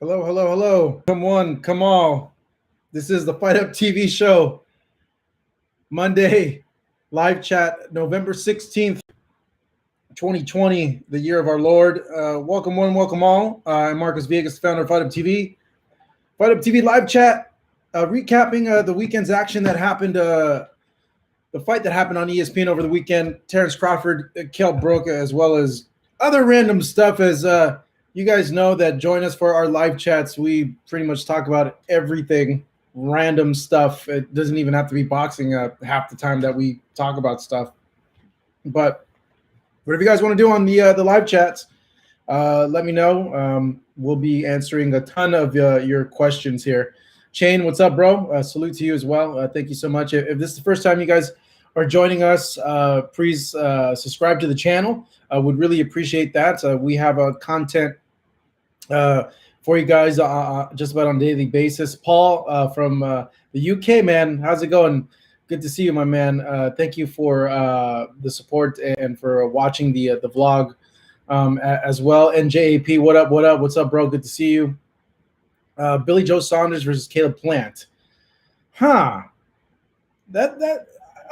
Hello, hello, hello. Come one, come all. This is the Fight Up TV show. Monday, live chat, November 16th, 2020, the year of our Lord. Welcome one, welcome all. I'm Marcus Villegas, founder of Fight Up TV. Fight Up TV live chat, recapping the weekend's action that happened, the fight that happened on ESPN over the weekend. Terence Crawford, Kell Brook, as well as other random stuff. As you guys know that join us for our live chats, we pretty much talk about everything, random stuff. It doesn't even have to be boxing half the time that we talk about stuff. But whatever you guys want to do on the live chats, let me know. We'll be answering a ton of your questions here. Shane, what's up, bro? Salute to you as well. Thank you so much. If this is the first time you guys are joining us, please subscribe to the channel. I would really appreciate that. We have content for you guys just about on a daily basis. Paul from the UK, man, how's it going? Good to see you, my man. Thank you for the support and for watching the vlog as well. NJAP, what up? What up? What's up, bro? Good to see you. Billy Joe Saunders versus Caleb Plant. That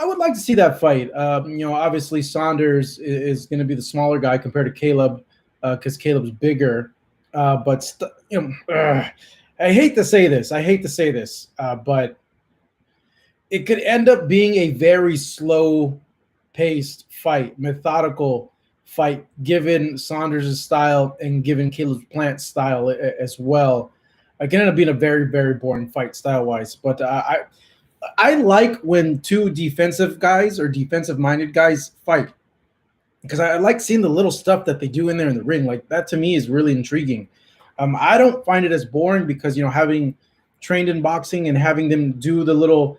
I would like to see that fight. Obviously Saunders is going to be the smaller guy compared to Caleb because Caleb's bigger. But I hate to say this. But it could end up being a very slow-paced fight, methodical fight, given Saunders' style and given Caleb Plant's style as well. It can end up being a very, very boring fight style-wise. But I like when two defensive guys or defensive-minded guys fight, because I like seeing the little stuff that they do in there in the ring. Like, that to me is really intriguing. I don't find it as boring because, having trained in boxing and having them do the little,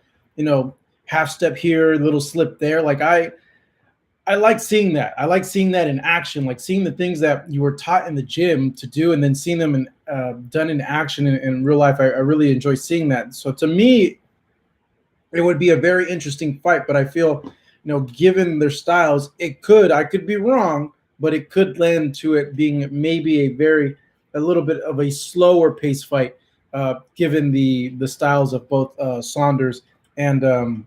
half step here, little slip there. Like, I like seeing that. I like seeing that in action, like seeing the things that you were taught in the gym to do and then seeing them done in action in real life. I really enjoy seeing that. So to me, it would be a very interesting fight, but I feel, given their styles, I could be wrong, but it could lend to it being maybe a little bit of a slower pace fight, given the styles of both Saunders and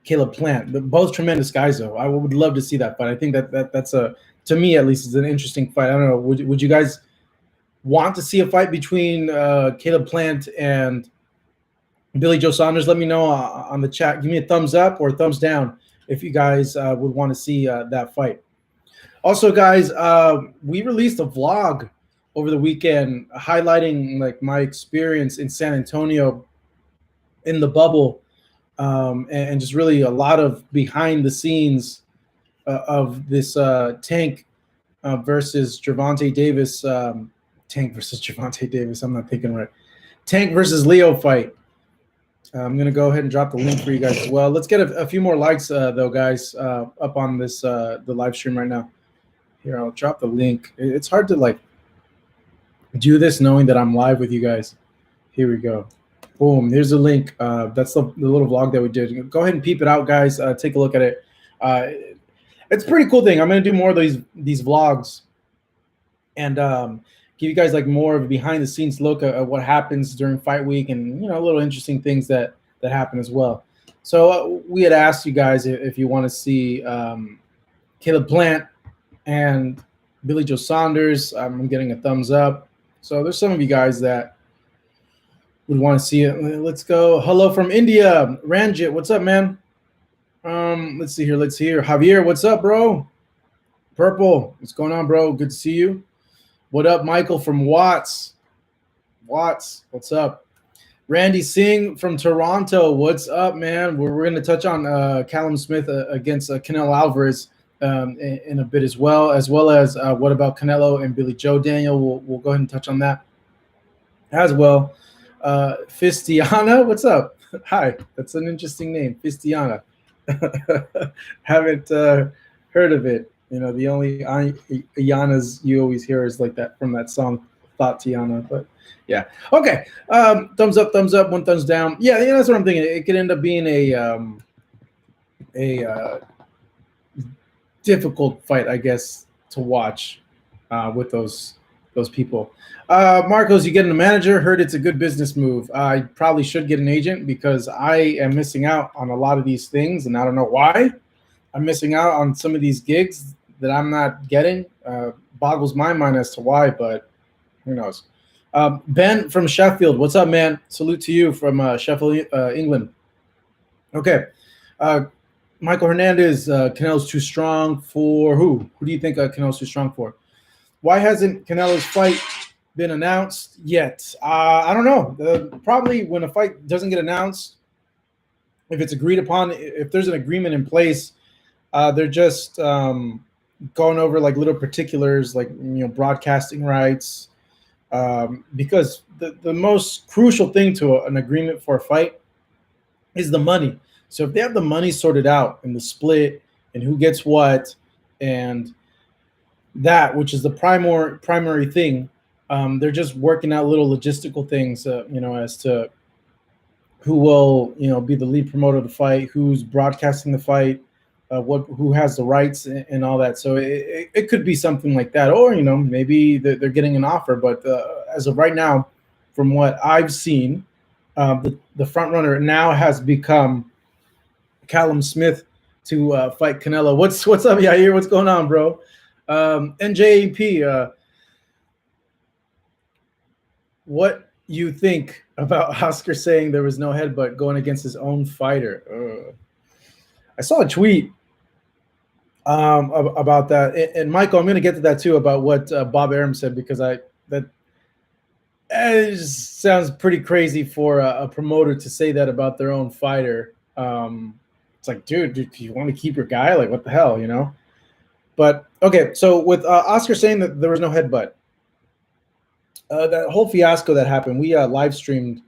Caleb Plant. Both tremendous guys, though. I would love to see that fight. I think that's to me at least, is an interesting fight. I don't know. Would you guys want to see a fight between Caleb Plant and Billy Joe Saunders? Let me know on the chat. Give me a thumbs up or a thumbs down if you guys would want to see that fight. Also, guys, we released a vlog over the weekend highlighting like my experience in San Antonio in the bubble, and just really a lot of behind the scenes of this Tank versus Gervonta Davis. Tank versus Gervonta Davis. I'm not thinking right. Tank versus Leo fight. I'm going to go ahead and drop the link for you guys as well. Let's get a few more likes, though, guys, up on this the live stream right now. Here, I'll drop the link. It's hard to, do this knowing that I'm live with you guys. Here we go. Boom. There's a link. That's the little vlog that we did. Go ahead and peep it out, guys. Take a look at it. It's a pretty cool thing. I'm going to do more of these vlogs and give you guys more of a behind the scenes look at what happens during fight week and, little interesting things that happen as well. So we had asked you guys if you want to see Caleb Plant and Billy Joe Saunders. I'm getting a thumbs up. So there's some of you guys that would want to see it. Let's go. Hello from India. Ranjit, what's up, man? Let's see here. Javier, what's up, bro? Purple, what's going on, bro? Good to see you. What up, Michael from Watts? Watts, what's up? Randy Singh from Toronto, what's up, man? We're going to touch on Callum Smith against Canelo Alvarez in a bit as well as what about Canelo and Billy Joe. Daniel, we'll go ahead and touch on that as well. Fistiana, what's up? Hi, that's an interesting name, Fistiana. Haven't heard of it. The only Iyanas you always hear is like that from that song, Tatiana. But yeah, okay. Thumbs up, one thumbs down. Yeah, that's what I'm thinking. It could end up being a difficult fight, I guess, to watch with those those people. Marcos, you getting a manager? Heard it's a good business move. I probably should get an agent because I am missing out on a lot of these things, and I don't know why. I'm missing out on some of these gigs that I'm not getting. Boggles my mind as to why, but who knows? Ben from Sheffield, what's up, man? Salute to you from Sheffield, England. Okay. Michael Hernandez, Canelo's too strong for who? Who do you think Canelo's too strong for? Why hasn't Canelo's fight been announced yet? I don't know. Probably when a fight doesn't get announced, if it's agreed upon, if there's an agreement in place, they're just going over like little particulars, like broadcasting rights, because the most crucial thing to an agreement for a fight is the money. So if they have the money sorted out and the split and who gets what, and that, which is the primary thing, they're just working out little logistical things, as to who will, be the lead promoter of the fight, who's broadcasting the fight, who has the rights and all that. So it could be something like that, or maybe they're getting an offer. But as of right now, from what I've seen, the front runner now has become Callum Smith to fight Canelo. What's up, Yair? What's going on, bro? NJP, what you think about Oscar saying there was no headbutt going against his own fighter? I saw a tweet about that, and Michael, I'm going to get to that too, about what Bob Arum said, because it just sounds pretty crazy for a promoter to say that about their own fighter. It's like, dude, do you want to keep your guy? Like, what the hell, But okay, so with Oscar saying that there was no headbutt, that whole fiasco that happened, we live streamed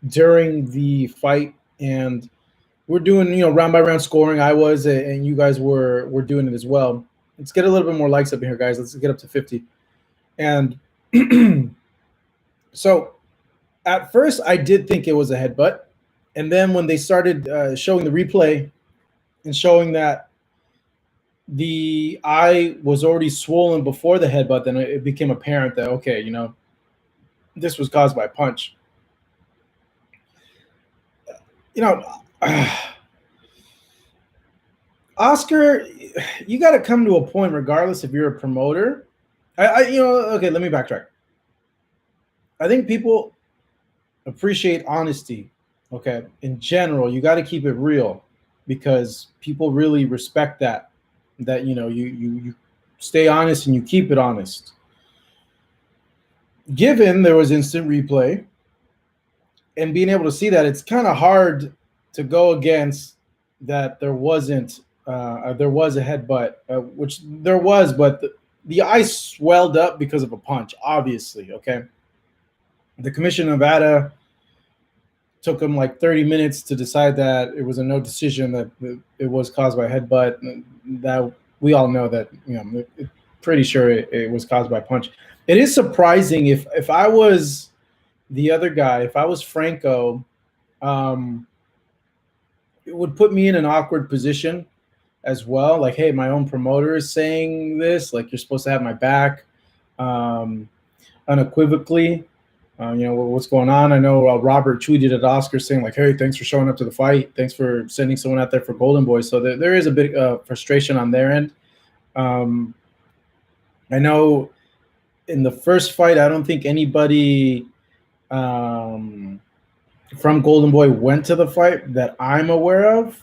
during the fight, and we're doing round by round scoring. I was, and you guys were doing it as well. Let's get a little bit more likes up in here, guys. Let's get up to 50. And so at first I did think it was a headbutt, and then when they started showing the replay and showing that the eye was already swollen before the headbutt, then it became apparent that, okay, this was caused by a punch. Oscar, you got to come to a point, regardless if you're a promoter. Okay, let me backtrack. I think people appreciate honesty. Okay, in general, you got to keep it real, because people really respect that you stay honest and you keep it honest. Given there was instant replay and being able to see that, it's kind of hard to go against that there wasn't there was a headbutt, which there was, but the eye swelled up because of a punch, obviously. Okay, the Commission of Nevada took them like 30 minutes to decide that it was a no decision, that it was caused by a headbutt. That we all know that, pretty sure it was caused by a punch. It is surprising if I was the other guy, if I was Franco, it would put me in an awkward position as well. Like, hey, my own promoter is saying this, like, you're supposed to have my back unequivocally. What's going on? I know Robert tweeted at Oscar saying, like, hey, thanks for showing up to the fight. Thanks for sending someone out there for Golden Boy. So there is a bit of frustration on their end. I know in the first fight, I don't think anybody from Golden Boy went to the fight that I'm aware of.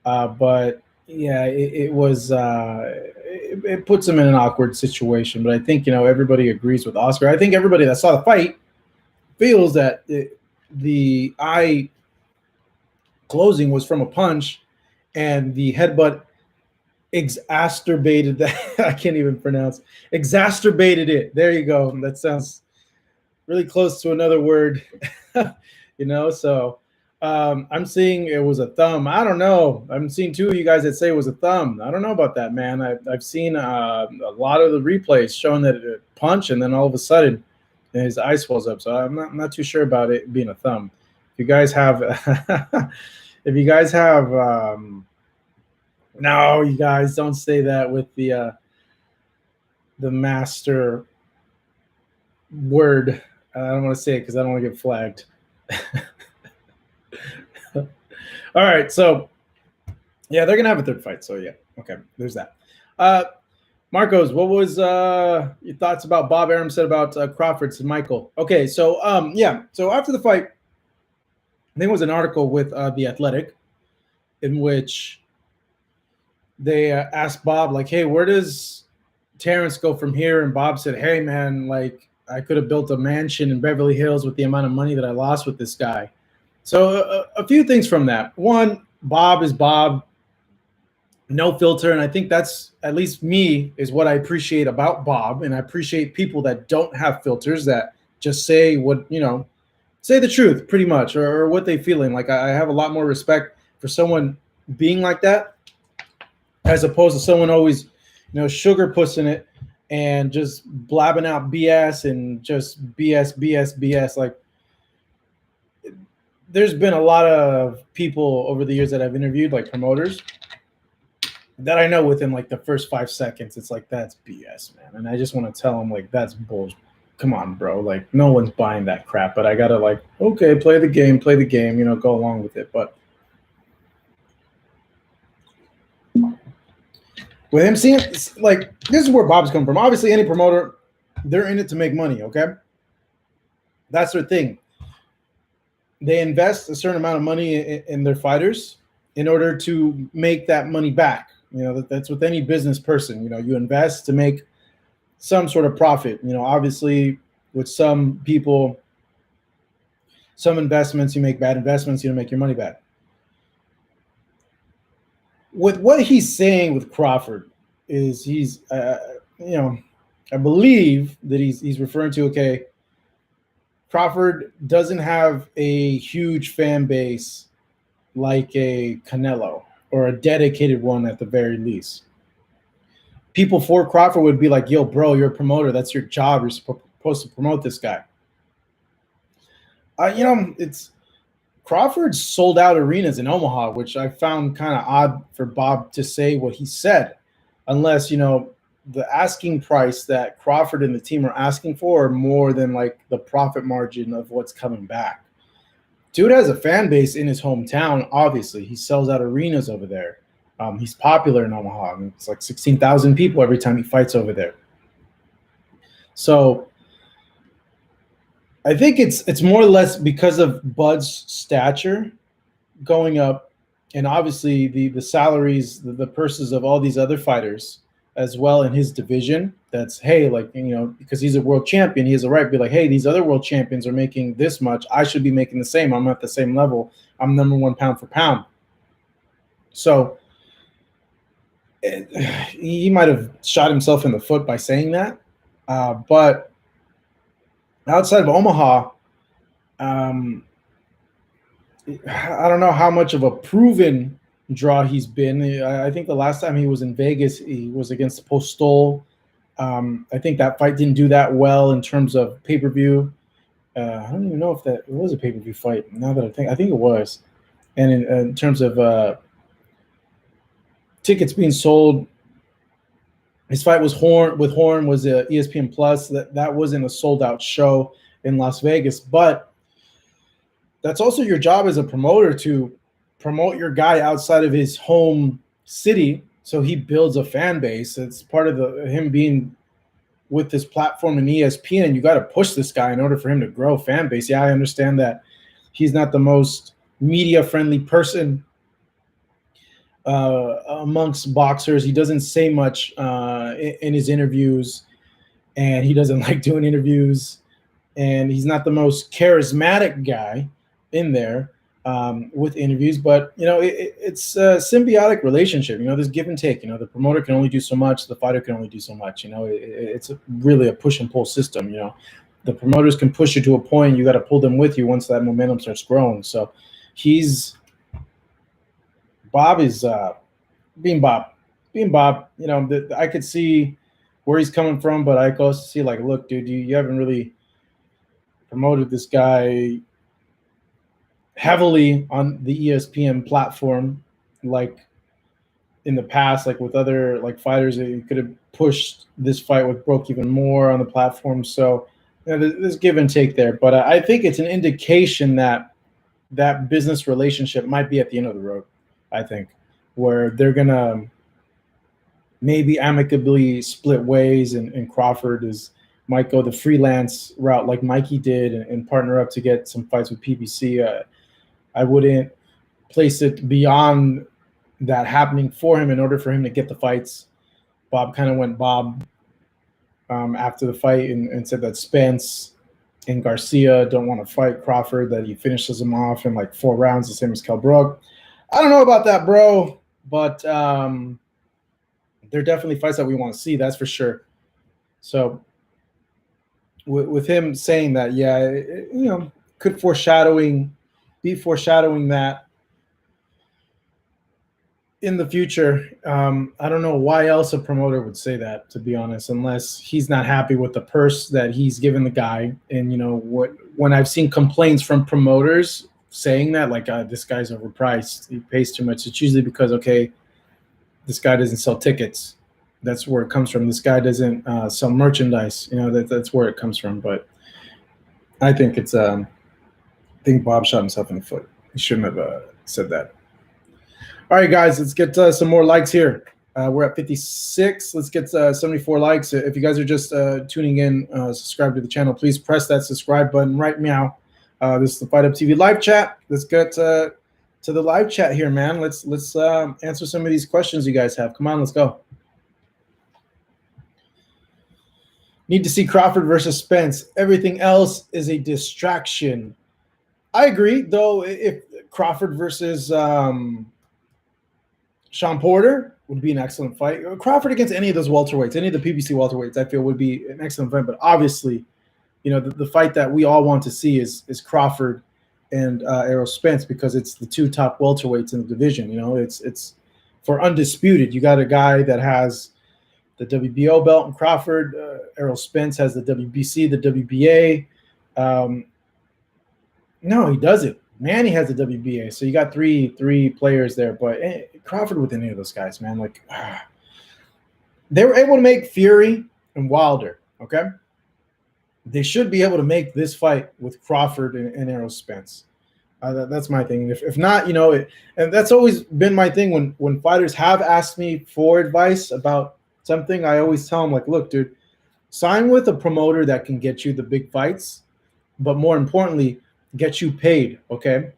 But yeah, it was it puts him in an awkward situation. But I think, everybody agrees with Oscar. I think everybody that saw the fight feels that the eye closing was from a punch, and the headbutt exacerbated that. I can't even pronounce. Exacerbated it. There you go. That sounds really close to another word, So I'm seeing it was a thumb. I don't know. I'm seeing two of you guys that say it was a thumb. I don't know about that, man. I've seen a lot of the replays showing that it punch, and then all of a sudden his eye swells up. So I'm not too sure about it being a thumb. If you guys have, no, you guys don't say that with the the master word. I don't want to say it because I don't want to get flagged. All right, so yeah, they're gonna have a third fight. So yeah, okay, there's that. Marcos, what was your thoughts about Bob Arum said about Crawford to Michael? Okay, so yeah, so after the fight, I think it was an article with The Athletic in which they asked Bob, like, hey, where does Terence go from here? And Bob said, hey, man, like, I could have built a mansion in Beverly Hills with the amount of money that I lost with this guy. So a few things from that. One, Bob is Bob, no filter. And I think that's, at least me, is what I appreciate about Bob. And I appreciate people that don't have filters, that just say what, say the truth pretty much, or what they feeling. Like I have a lot more respect for someone being like that, as opposed to someone always, sugar pussing it and just blabbing out BS and just BS. Like, there's been a lot of people over the years that I've interviewed, like promoters, that I know within like the first 5 seconds, it's like, that's BS, man. And I just want to tell them, like, that's bullshit. Come on, bro. Like, no one's buying that crap. But I got to, like, okay, play the game, go along with it. But with him seeing, like, this is where Bob's come from. Obviously, any promoter, they're in it to make money, okay? That's their thing. They invest a certain amount of money in their fighters in order to make that money back. That's with any business person. You invest to make some sort of profit. Obviously, with some people, some investments, you make bad investments, you don't make your money back. With what he's saying with Crawford is he's, I believe that he's referring to, okay, Crawford doesn't have a huge fan base like a Canelo, or a dedicated one at the very least. People for Crawford would be like, yo, bro, you're a promoter. That's your job. You're supposed to promote this guy. It's Crawford sold out arenas in Omaha, which I found kind of odd for Bob to say what he said, unless, the asking price that Crawford and the team are asking for are more than like the profit margin of what's coming back. Dude has a fan base in his hometown. Obviously, he sells out arenas over there. He's popular in Omaha. It's like 16,000 people every time he fights over there. So I think it's more or less because of Bud's stature going up, and obviously the salaries, the purses of all these other fighters as well in his division. That's, hey, like, because he's a world champion, he has a right to be like, hey, these other world champions are making this much. I should be making the same. I'm at the same level. I'm number one pound for pound. So he might have shot himself in the foot by saying that. But outside of Omaha, I don't know how much of a proven draw he's been. I think the last time he was in Vegas, he was against Postol. I think that fight didn't do that well in terms of pay-per-view. I don't even know if that it was a pay-per-view fight. Now that I think it was. And in terms of tickets being sold, his fight was Horn was ESPN Plus. That wasn't a sold-out show in Las Vegas, but that's also your job as a promoter, to promote your guy outside of his home city, so he builds a fan base. It's part of him being with this platform in ESPN. You got to push this guy in order for him to grow fan base. Yeah, I understand that he's not the most media-friendly person amongst boxers. He doesn't say much in his interviews, and he doesn't like doing interviews, and he's not the most charismatic guy in there with interviews. But it's a symbiotic relationship. There's give and take. The promoter can only do so much, the fighter can only do so much. It's really a push and pull system. The promoters can push you to a point, you got to pull them with you once that momentum starts growing. So Bob is being Bob. I could see where he's coming from, but I could also see, like, look, dude, you haven't really promoted this guy heavily on the ESPN platform like in the past, like with other like fighters, that you could have pushed this fight with Brook even more on the platform. So there's give and take there, but I think it's an indication that that business relationship might be at the end of the road. I think where they're gonna maybe amicably split ways, and Crawford might go the freelance route like Mikey did, and partner up to get some fights with PBC. I wouldn't place it beyond that happening for him in order for him to get the fights. Bob kind of went Bob after the fight and said that Spence and Garcia don't want to fight Crawford, that he finishes him off in like 4 rounds, the same as Kell Brook. I don't know about that, bro, but they're definitely fights that we want to see, that's for sure. So with him saying that, yeah, could be foreshadowing that in the future. I don't know why else a promoter would say that, to be honest, unless he's not happy with the purse that he's given the guy. And when I've seen complaints from promoters saying that, like, this guy's overpriced, he pays too much, it's usually because, okay, this guy doesn't sell tickets. That's where it comes from. This guy doesn't sell merchandise. That's where it comes from. But I think I think Bob shot himself in the foot. He shouldn't have said that. All right, guys, let's get some more likes here. We're at 56. Let's get 74 likes. If you guys are just tuning in, subscribe to the channel, please press that subscribe button right now. This is the Fight Up TV live chat. Let's get to the live chat here, man. Let's answer some of these questions you guys have. Come on, let's go. Need to see Crawford versus Spence. Everything else is a distraction. I agree, though. If Crawford versus Sean Porter would be an excellent fight. Crawford against any of those welterweights, any of the PBC welterweights, I feel would be an excellent fight. But obviously, the fight that we all want to see is Crawford and Errol Spence, because it's the 2 top welterweights in the division. It's for undisputed. You got a guy that has the WBO belt in Crawford. Errol Spence has the WBC, the WBA. No, he doesn't. Manny has the WBA. So you got three players there. But Crawford with any of those guys, man, they were able to make Fury and Wilder. Okay, they should be able to make this fight with Crawford and Errol Spence. That's my thing. If not, and that's always been my thing when fighters have asked me for advice about something, I always tell them, like, look, dude, sign with a promoter that can get you the big fights, but more importantly, get you paid, okay?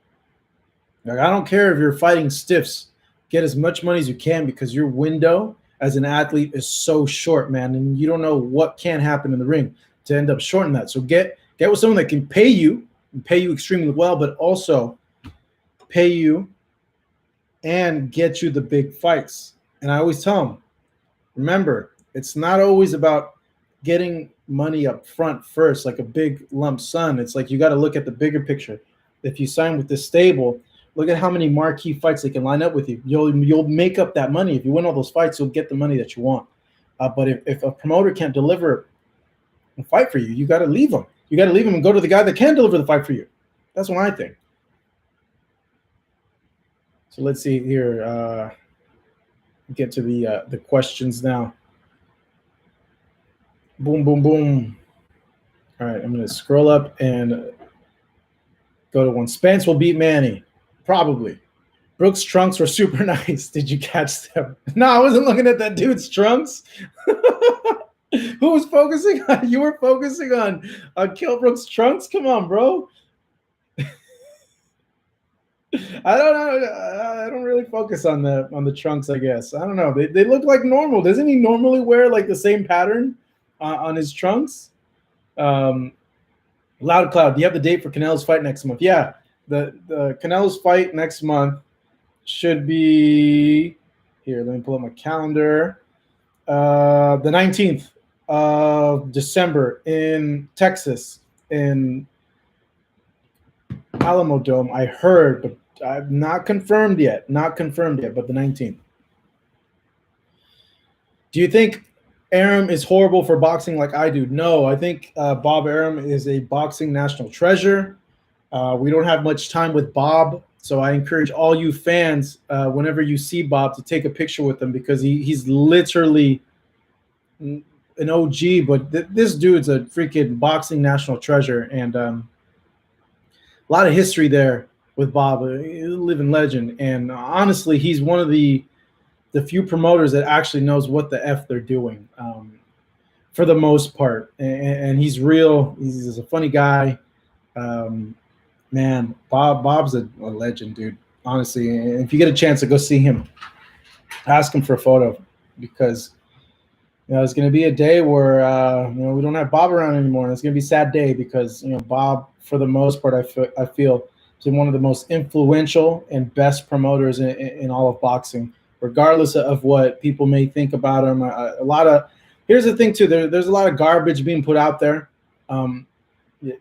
Like, I don't care if you're fighting stiffs. Get as much money as you can, because your window as an athlete is so short, man, and you don't know what can happen in the ring to end up shorting that. So get with someone that can pay you extremely well, but also pay you and get you the big fights. And I always tell them, remember, it's not always about getting money up front first, like a big lump sum. It's like you got to look at the bigger picture. If you sign with this stable, look at how many marquee fights they can line up with you. You'll make up that money. If you win all those fights, you'll get the money that you want. But if a promoter can't deliver a fight for you, you got to leave them. You got to leave them and go to the guy that can deliver the fight for you. That's what I think. So let's see here. Get to the questions now. Boom, boom, boom. All right, I'm going to scroll up and go to one. Spence will beat Manny. Probably. Brook's trunks were super nice. Did you catch them? No, I wasn't looking at that dude's trunks. Who was focusing on? You were focusing on Kell Brook's trunks? Come on, bro. I don't really focus on the trunks, I guess. I don't know. They look like normal. Doesn't he normally wear like the same pattern on his trunks? Loud Cloud, do you have the date for Canelo's fight next month? Yeah, the Canelo's fight next month should be here. Let me pull up my calendar. The 19th of December in Texas, in Alamo Dome. I heard, but I've not confirmed yet. Not confirmed yet, but the 19th. Do you think Arum is horrible for boxing like I do? No, I think Bob Arum is a boxing national treasure. We don't have much time with Bob So I encourage all you fans, whenever you see Bob, to take a picture with him, because he's literally an OG. But this dude's a freaking boxing national treasure, and a lot of history there with Bob, a living legend. And honestly, he's one of the few promoters that actually knows what the F they're doing, for the most part. And he's real. He's a funny guy. Man, Bob's a legend, dude. Honestly, and if you get a chance to go see him, ask him for a photo, because it's going to be a day where we don't have Bob around anymore, and it's going to be a sad day, because Bob, for the most part, I feel is one of the most influential and best promoters in all of boxing, regardless of what people may think about him. Here's the thing too. There's a lot of garbage being put out there.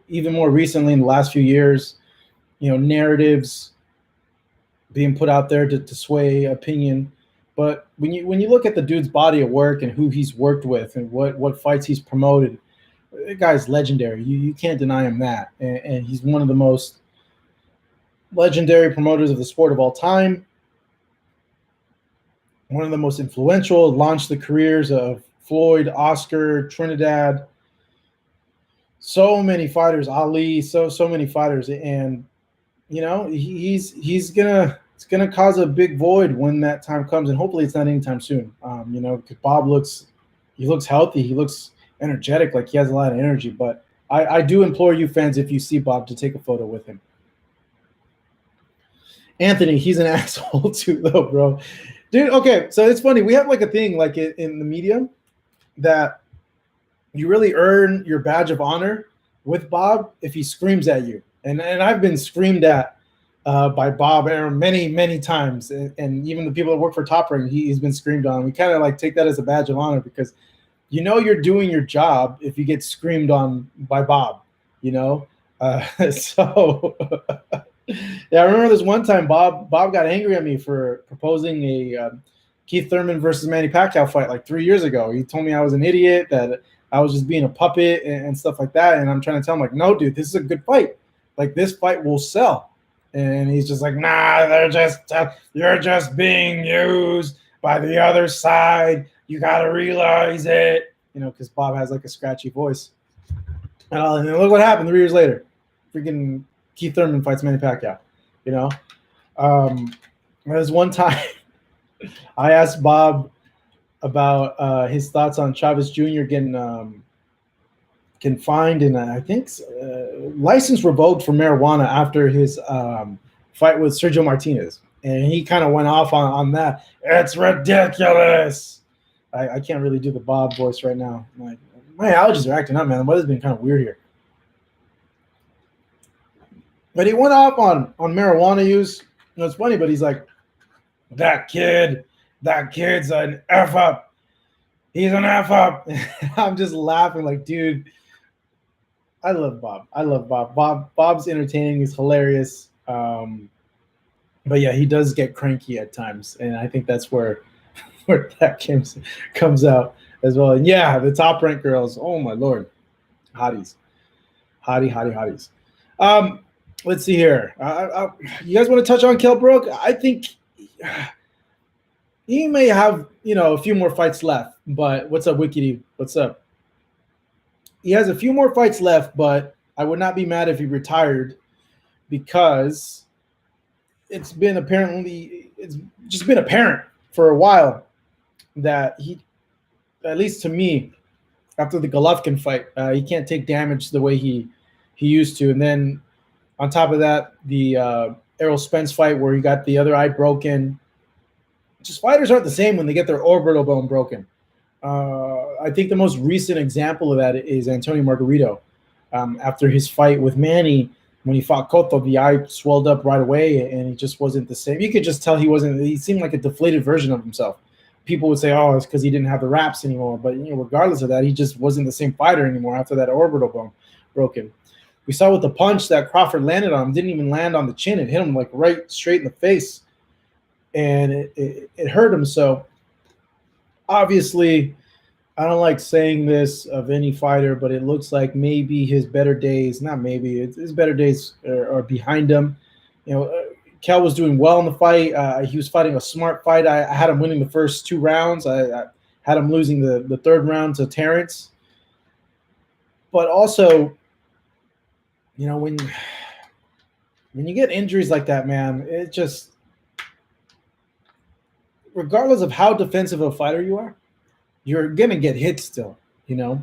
Even more recently, in the last few years, narratives being put out there to sway opinion. But when you look at the dude's body of work and who he's worked with and what fights he's promoted, the guy's legendary. You can't deny him that. And he's one of the most legendary promoters of the sport of all time. One of the most influential, launched the careers of Floyd, Oscar, Trinidad, so many fighters, Ali, so many fighters. And it's gonna cause a big void when that time comes, and hopefully it's not anytime soon. Because Bob looks healthy, he looks energetic, like he has a lot of energy. But I do implore you fans, if you see Bob, to take a photo with him. Anthony, he's an asshole too, though, bro. Dude, okay, so it's funny. We have like a thing like in the media that you really earn your badge of honor with Bob if he screams at you. And I've been screamed at by Bob Arum many times. And even the people that work for Top Ring, he's been screamed on. We kind of like take that as a badge of honor, because you're doing your job if you get screamed on by Bob, so yeah, I remember this one time Bob got angry at me for proposing a Keith Thurman versus Manny Pacquiao fight like 3 years ago. He told me I was an idiot, that I was just being a puppet and stuff like that. And I'm trying to tell him, like, no, dude, this is a good fight. Like, this fight will sell. And he's just like, nah, you're just being used by the other side. You got to realize it, because Bob has like a scratchy voice. And then look what happened 3 years later. Freaking Keith Thurman fights Manny Pacquiao. There's one time I asked Bob about his thoughts on Chavez Jr. getting confined and I think license revoked for marijuana after his fight with Sergio Martinez. And he kind of went off on that. It's ridiculous. I can't really do the Bob voice right now. My allergies are acting up, man. The weather's been kind of weird here. But he went off on marijuana use. It's funny, but he's like, that kid's an F up. He's an F up. I'm just laughing like, dude, I love Bob. Bob's entertaining. He's hilarious. But yeah, he does get cranky at times. And I think that's where that comes out as well. And yeah, the Top Rank girls, oh my Lord. Hotties. Hotties. Let's see here. You guys want to touch on Kell Brook? I think he may have, a few more fights left. But what's up, Wikidee? What's up? He has a few more fights left, but I would not be mad if he retired, because it's just been apparent for a while that he, at least to me, after the Golovkin fight, he can't take damage the way he used to. And then on top of that, the Errol Spence fight where he got the other eye broken. Just fighters aren't the same when they get their orbital bone broken. I think the most recent example of that is Antonio Margarito. After his fight with Manny, when he fought Cotto, the eye swelled up right away, and he just wasn't the same. You could just tell he seemed like a deflated version of himself. People would say, oh, it's because he didn't have the wraps anymore. But regardless of that, he just wasn't the same fighter anymore after that orbital bone broken. We saw with the punch that Crawford landed on him, didn't even land on the chin. It hit him like right straight in the face. And it hurt him. So obviously, I don't like saying this of any fighter, but it looks like maybe his better days, not maybe, his better days are behind him. Kell was doing well in the fight. He was fighting a smart fight. I had him winning the first 2 rounds. I had him losing the third round to Terence. But also, when you get injuries like that, man, it just, regardless of how defensive a fighter you are, you're going to get hit still. You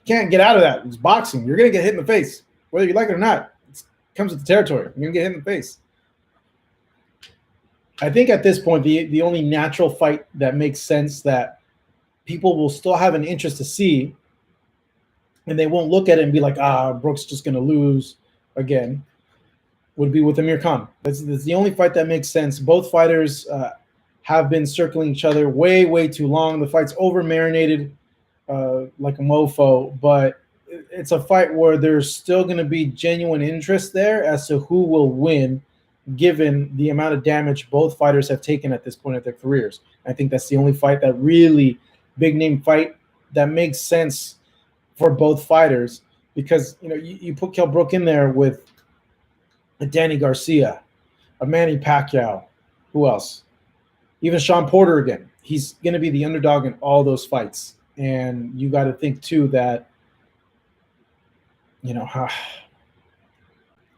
can't get out of that. It's boxing. You're going to get hit in the face, whether you like it or not. It comes with the territory. You're going to get hit in the face. I think at this point, the only natural fight that makes sense that people will still have an interest to see, and they won't look at it and be like, Brook's just going to lose again, would be with Amir Khan. That's the only fight that makes sense. Both fighters have been circling each other way, way too long. The fight's over-marinated like a mofo, but it's a fight where there's still going to be genuine interest there as to who will win, given the amount of damage both fighters have taken at this point of their careers. I think that's the only fight that really, big-name fight, that makes sense for both fighters, because you put Kell Brook in there with a Danny Garcia, a Manny Pacquiao, who else? Even Sean Porter again. He's going to be the underdog in all those fights. And you got to think, too, that,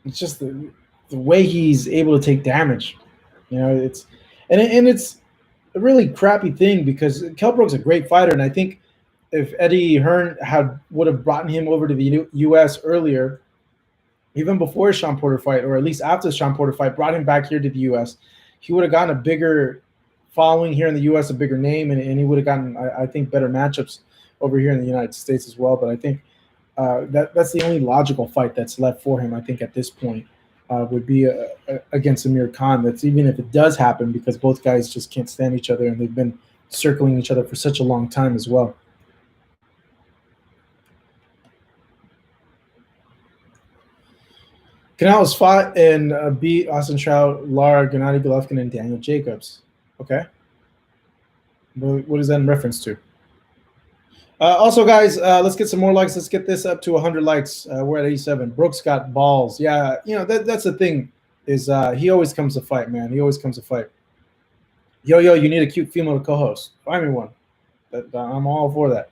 it's just the way he's able to take damage. It's a really crappy thing, because Kell Brook's a great fighter. And I think if Eddie Hearn would have brought him over to the U.S. earlier, even before Sean Porter fight, or at least after the Sean Porter fight, brought him back here to the U.S., he would have gotten a bigger following here in the U.S., a bigger name, and he would have gotten, I think, better matchups over here in the United States as well. But I think that's the only logical fight that's left for him, I think, at this point, would be against Amir Khan. That's, even if it does happen, because both guys just can't stand each other, and they've been circling each other for such a long time as well. Canelo's fought and beat Austin Trout, Lara, Gennady Golovkin, and Daniel Jacobs. Okay. What is that in reference to? Also, guys, let's get some more likes. Let's get this up to 100 likes. We're at 87. Brooks got balls. Yeah, that's the thing, is he always comes to fight, man. He always comes to fight. Yo, you need a cute female to co-host. Find me one. I'm all for that.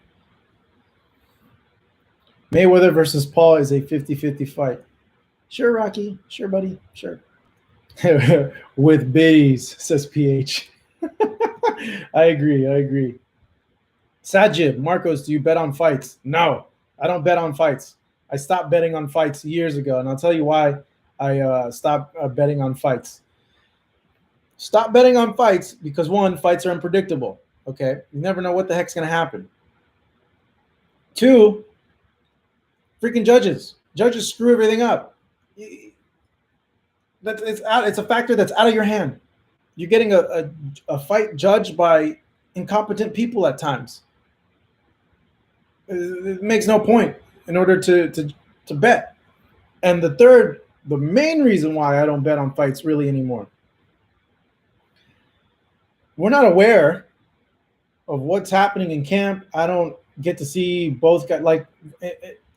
Mayweather versus Paul is a 50-50 fight. Sure, Rocky. Sure, buddy. Sure. With biddies, says PH. I agree. Sajib, Marcos, do you bet on fights? No, I don't bet on fights. I stopped betting on fights years ago, and I'll tell you why I stopped betting on fights. Stop betting on fights because, one, fights are unpredictable. Okay, you never know what the heck's going to happen. 2, freaking judges. Judges screw everything up. It's a factor that's out of your hand. You're getting a fight judged by incompetent people at times. It makes no point in order to bet. And the main reason why I don't bet on fights really anymore, we're not aware of what's happening in camp. I don't get to see both guys. Like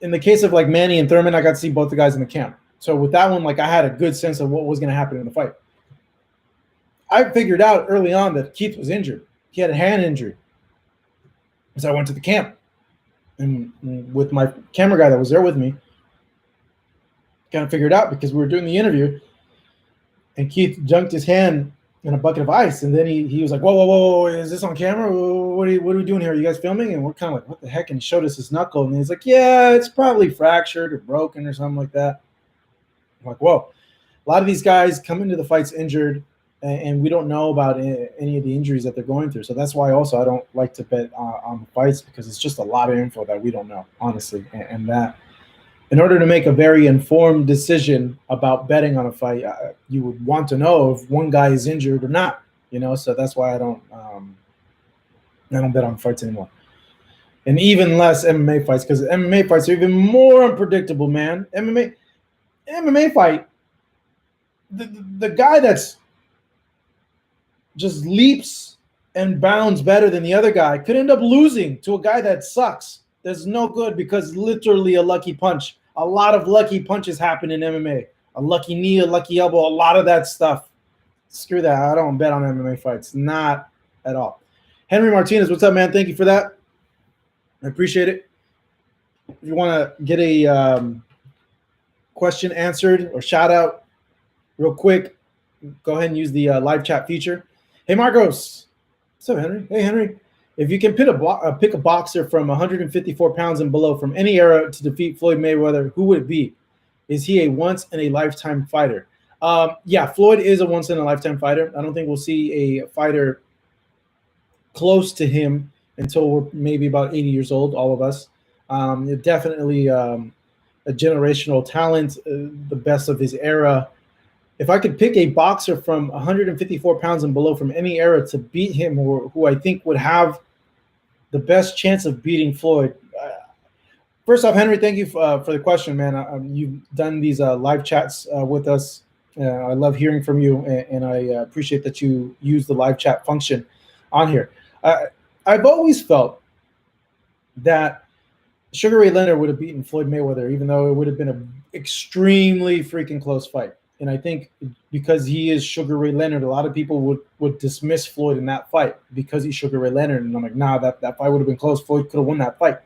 in the case of like Manny and Thurman, I got to see both the guys in the camp. So with that one, like, I had a good sense of what was going to happen in the fight. I figured out early on that Keith was injured. He had a hand injury. So I went to the camp. And with my camera guy that was there with me, kind of figured out, because we were doing the interview, and Keith dunked his hand in a bucket of ice. And then he was like, whoa, is this on camera? What are we doing here? Are you guys filming? And we're kind of like, what the heck? And he showed us his knuckle. And he's like, yeah, it's probably fractured or broken or something like that. I'm like, whoa. A lot of these guys come into the fights injured, and we don't know about any of the injuries that they're going through. So that's why also I don't like to bet on the fights, because it's just a lot of info that we don't know, honestly. And that, in order to make a very informed decision about betting on a fight, you would want to know if one guy is injured or not, So that's why I don't bet on fights anymore. And even less MMA fights, because MMA fights are even more unpredictable, man. MMA fight, the guy that's just leaps and bounds better than the other guy could end up losing to a guy that sucks. There's no good, because literally a lucky punch. A lot of lucky punches happen in MMA. a lucky knee, a lucky elbow, a lot of that stuff. Screw that. I don't bet on MMA fights. Not at all. Henry Martinez, what's up, man? Thank you for that. I appreciate it. If you want to get a question answered or shout out real quick, go ahead and use the live chat feature. Hey, Marcos. What's up, Henry? Hey, Henry. If you can pick a boxer from 154 pounds and below from any era to defeat Floyd Mayweather, who would it be? Is he a once-in-a-lifetime fighter? Yeah, Floyd is a once-in-a-lifetime fighter. I don't think we'll see a fighter close to him until we're maybe about 80 years old, all of us. Definitely a generational talent, the best of his era. If I could pick a boxer from 154 pounds and below from any era to beat him, or who I think would have the best chance of beating Floyd. First off, Henry, thank you for the question, man. You've done these live chats with us. I love hearing from you, and I appreciate that you use the live chat function on here. I've always felt that Sugar Ray Leonard would have beaten Floyd Mayweather, even though it would have been an extremely freaking close fight. And I think because he is Sugar Ray Leonard, a lot of people would dismiss Floyd in that fight because he's Sugar Ray Leonard. And I'm like, nah, that fight would have been close. Floyd could have won that fight.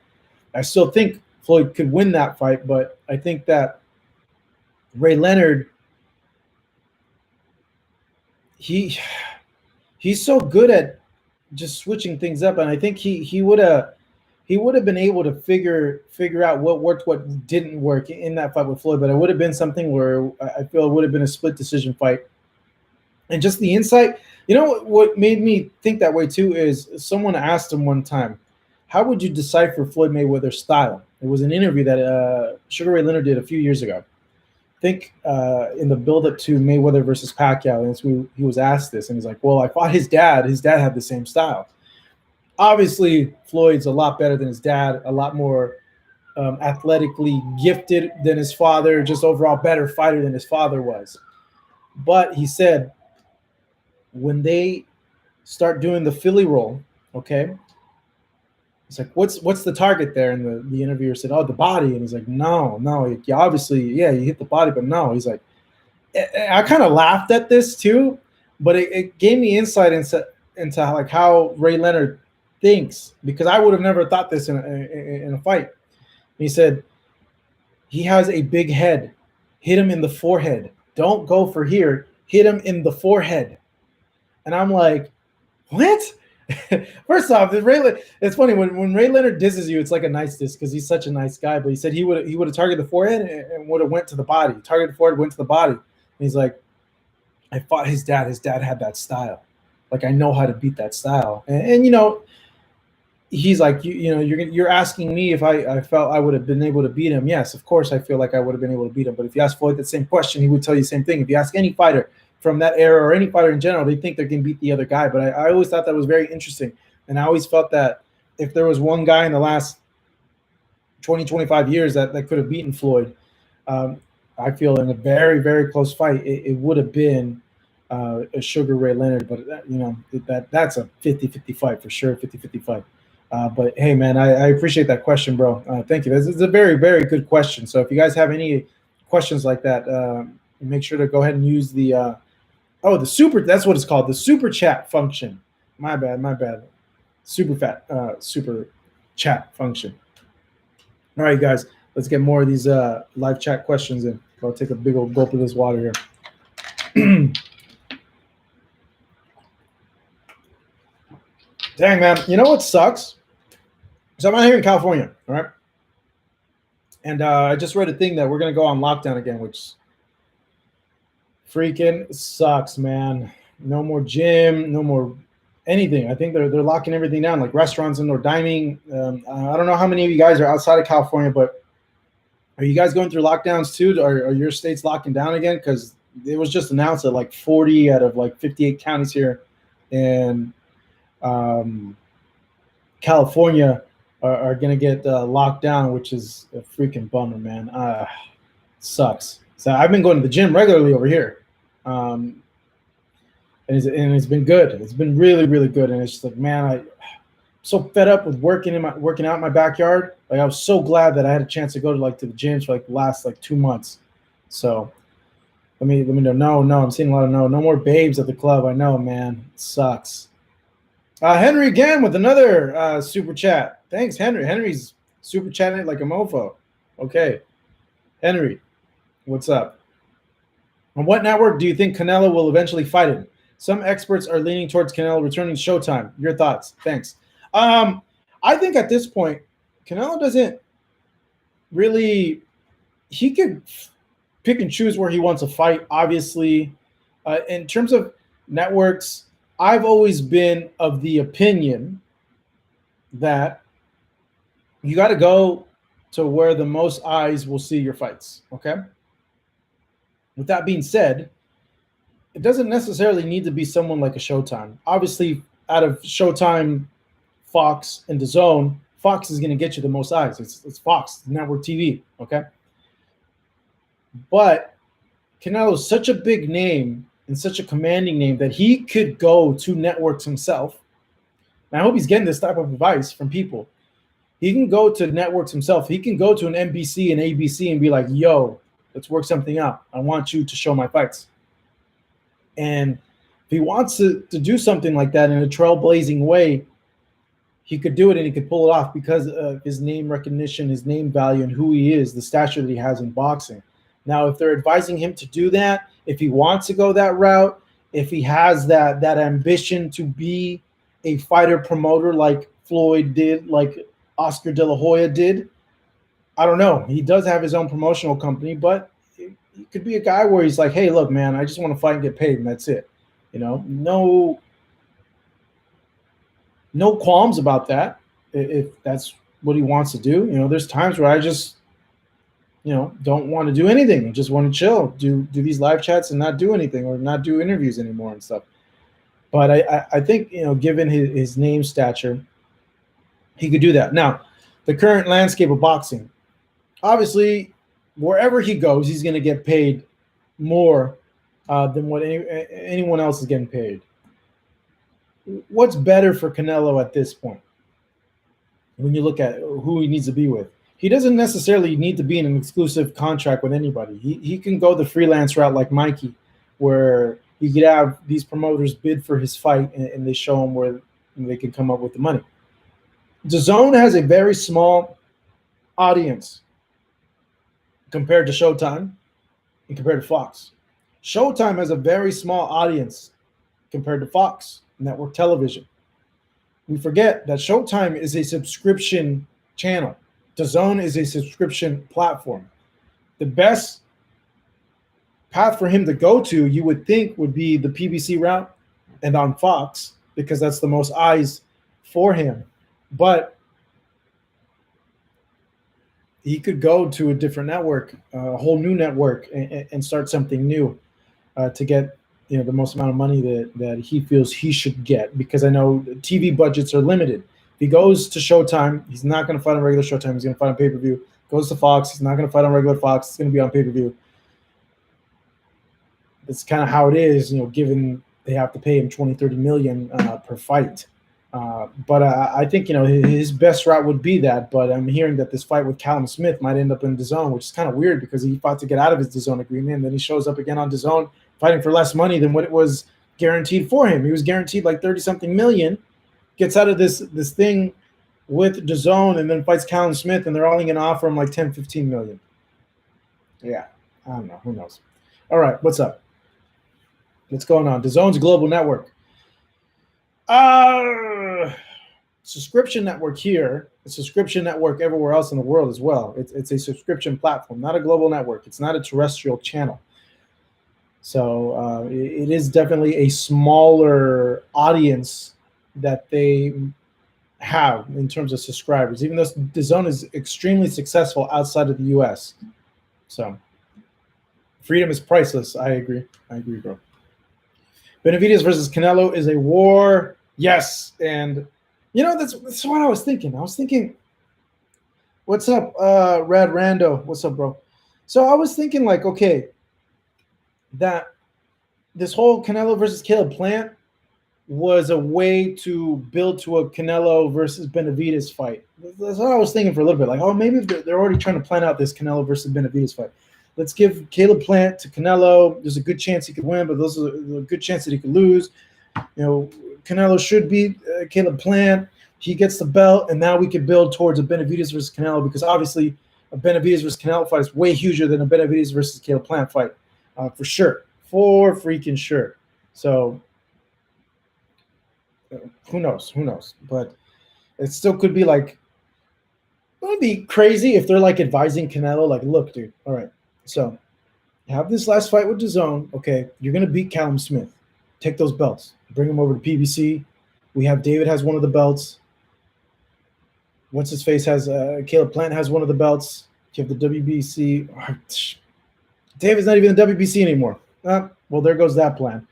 I still think Floyd could win that fight, but I think that Ray Leonard, he's so good at just switching things up, and I think he would have been able to figure out what worked, what didn't work in that fight with Floyd. But it would have been something where I feel it would have been a split decision fight. And just the insight, you know what made me think that way too is someone asked him one time, how would you decipher Floyd Mayweather's style? It was an interview that Sugar Ray Leonard did a few years ago. I think in the build-up to Mayweather versus Pacquiao, and he was asked this, and he's like, well, I fought his dad. His dad had the same style. Obviously, Floyd's a lot better than his dad, a lot more athletically gifted than his father, just overall better fighter than his father was. But he said, when they start doing the Philly roll, okay, it's like, what's the target there? And the interviewer said, oh, the body. And he's like, no, obviously, yeah, you hit the body, but no. He's like, I kind of laughed at this too, but it gave me insight into like how Ray Leonard thinks, because I would have never thought this in a fight. He said, he has a big head. Hit him in the forehead. Don't go for here. Hit him in the forehead. And I'm like, what? First off, it's funny when Ray Leonard disses you, it's like a nice diss because he's such a nice guy. But he said he would have targeted the forehead and would have went to the body. Targeted the forehead, went to the body. And he's like, I fought his dad. His dad had that style. Like, I know how to beat that style. And you know, he's like, you're asking me if I felt I would have been able to beat him. Yes, of course I feel like I would have been able to beat him. But if you ask Floyd the same question, he would tell you the same thing. If you ask any fighter from that era or any fighter in general, they think they can beat the other guy. But I always thought that was very interesting. And I always felt that if there was one guy in the last 20, 25 years that could have beaten Floyd, I feel in a very, very close fight, it would have been a Sugar Ray Leonard. But, that's a 50-50 fight for sure, 50-50 fight. But, hey, man, I appreciate that question, bro. Thank you. This is a very, very good question. So if you guys have any questions like that, make sure to go ahead and use the the super, that's what it's called, the super chat function. My bad. Super chat function. All right, guys, let's get more of these live chat questions in. I'll take a big old gulp of this water here. Dang, man. You know what sucks? So I'm out here in California, all right? And I just read a thing that we're going to go on lockdown again, which freaking sucks, man. No more gym, no more anything. I think they're locking everything down, like restaurants, indoor dining. I don't know how many of you guys are outside of California, but are you guys going through lockdowns too? Are your states locking down again? Because it was just announced that like 40 out of like 58 counties here in California are going to get locked down, which is a freaking bummer, man. Sucks. So I've been going to the gym regularly over here. And it's been good. It's been really, really good. And it's just like, man, I'm so fed up with working out in my backyard. Like, I was so glad that I had a chance to go to the gyms for like the last like 2 months. So Let me know. No, I'm seeing a lot of no more babes at the club. I know, man. It sucks. Henry again with another super chat. Thanks, Henry. Henry's super chatting like a mofo. Okay, Henry, what's up? On what network do you think Canelo will eventually fight in? Some experts are leaning towards Canelo returning to Showtime. Your thoughts? Thanks. I think at this point, Canelo doesn't really. He could pick and choose where he wants to fight. Obviously, in terms of networks, I've always been of the opinion that you got to go to where the most eyes will see your fights. Okay. With that being said, it doesn't necessarily need to be someone like a Showtime. Obviously, out of Showtime, Fox, and DAZN, Fox is going to get you the most eyes. It's Fox, network TV. Okay. But Canelo's such a big name and such a commanding name that he could go to networks himself. And I hope he's getting this type of advice from people. He can go to networks himself. He can go to an NBC and ABC and be like, yo, let's work something out. I want you to show my fights. And if he wants to do something like that in a trailblazing way, he could do it and he could pull it off because of his name recognition, his name value, and who he is, the stature that he has in boxing. Now, if they're advising him to do that, if he wants to go that route, if he has that ambition to be a fighter promoter like Floyd did, like Oscar De La Hoya did, I don't know. He does have his own promotional company, but he could be a guy where he's like, hey, look, man, I just want to fight and get paid, and that's it. You know, no qualms about that if that's what he wants to do. You know, there's times where I just, don't want to do anything. I just want to chill, do these live chats and not do anything or not do interviews anymore and stuff. But I think, given his name stature, he could do that. Now, the current landscape of boxing, obviously, wherever he goes, he's going to get paid more than what anyone else is getting paid. What's better for Canelo at this point? When you look at who he needs to be with, he doesn't necessarily need to be in an exclusive contract with anybody. He can go the freelance route like Mikey, where he could have these promoters bid for his fight and they show him where they can come up with the money. DAZN has a very small audience compared to Showtime and compared to Fox. Showtime has a very small audience compared to Fox network television. We forget that Showtime is a subscription channel. DAZN is a subscription platform. The best path for him to go to, you would think, would be the PBC route and on Fox, because that's the most eyes for him. But he could go to a different network, a whole new network, and start something new to get the most amount of money that he feels he should get, because I know TV budgets are limited. If he goes to Showtime, he's not going to fight on regular Showtime. He's going to fight on pay-per-view. Goes to Fox, he's not going to fight on regular Fox. It's going to be on pay-per-view. That's kind of how it is, given they have to pay him 20, 30 million per fight. But I think, his best route would be that. But I'm hearing that this fight with Callum Smith might end up in DAZN, which is kind of weird because he fought to get out of his DAZN agreement, and then he shows up again on DAZN fighting for less money than what it was guaranteed for him. He was guaranteed like 30-something million, gets out of this thing with DAZN, and then fights Callum Smith, and they're only going to offer him like 10, 15 million. Yeah, I don't know. Who knows? All right, what's up? What's going on? DAZN's global network. Subscription network here, a subscription network everywhere else in the world as well. It's a subscription platform, not a global network. It's not a terrestrial channel. So it is definitely a smaller audience that they have in terms of subscribers, even though DAZN is extremely successful outside of the U.S. So freedom is priceless. I agree, bro. Benavidez versus Canelo is a war. Yes. And, that's what I was thinking. I was thinking, what's up, Rad Rando? What's up, bro? So I was thinking, like, okay, that this whole Canelo versus Caleb plant was a way to build to a Canelo versus Benavidez fight. That's what I was thinking for a little bit. Like, oh, maybe they're already trying to plan out this Canelo versus Benavidez fight. let's give Caleb Plant to Canelo. There's a good chance he could win, but there's a good chance that he could lose. Canelo should beat Caleb Plant. He gets the belt, and now we could build towards a Benavidez versus Canelo, because obviously a Benavidez versus Canelo fight is way huger than a Benavidez versus Caleb Plant fight, for sure, for freaking sure. So who knows? But it still could be like, it would be crazy if they're like advising Canelo, like, look, dude, all right, so have this last fight with DAZN. Okay, you're gonna beat Callum Smith. Take those belts, bring him over to PBC. We have David has one of the belts. What's his face has Caleb Plant has one of the belts. You have the WBC. David's not even in the WBC anymore. Well, there goes that plan.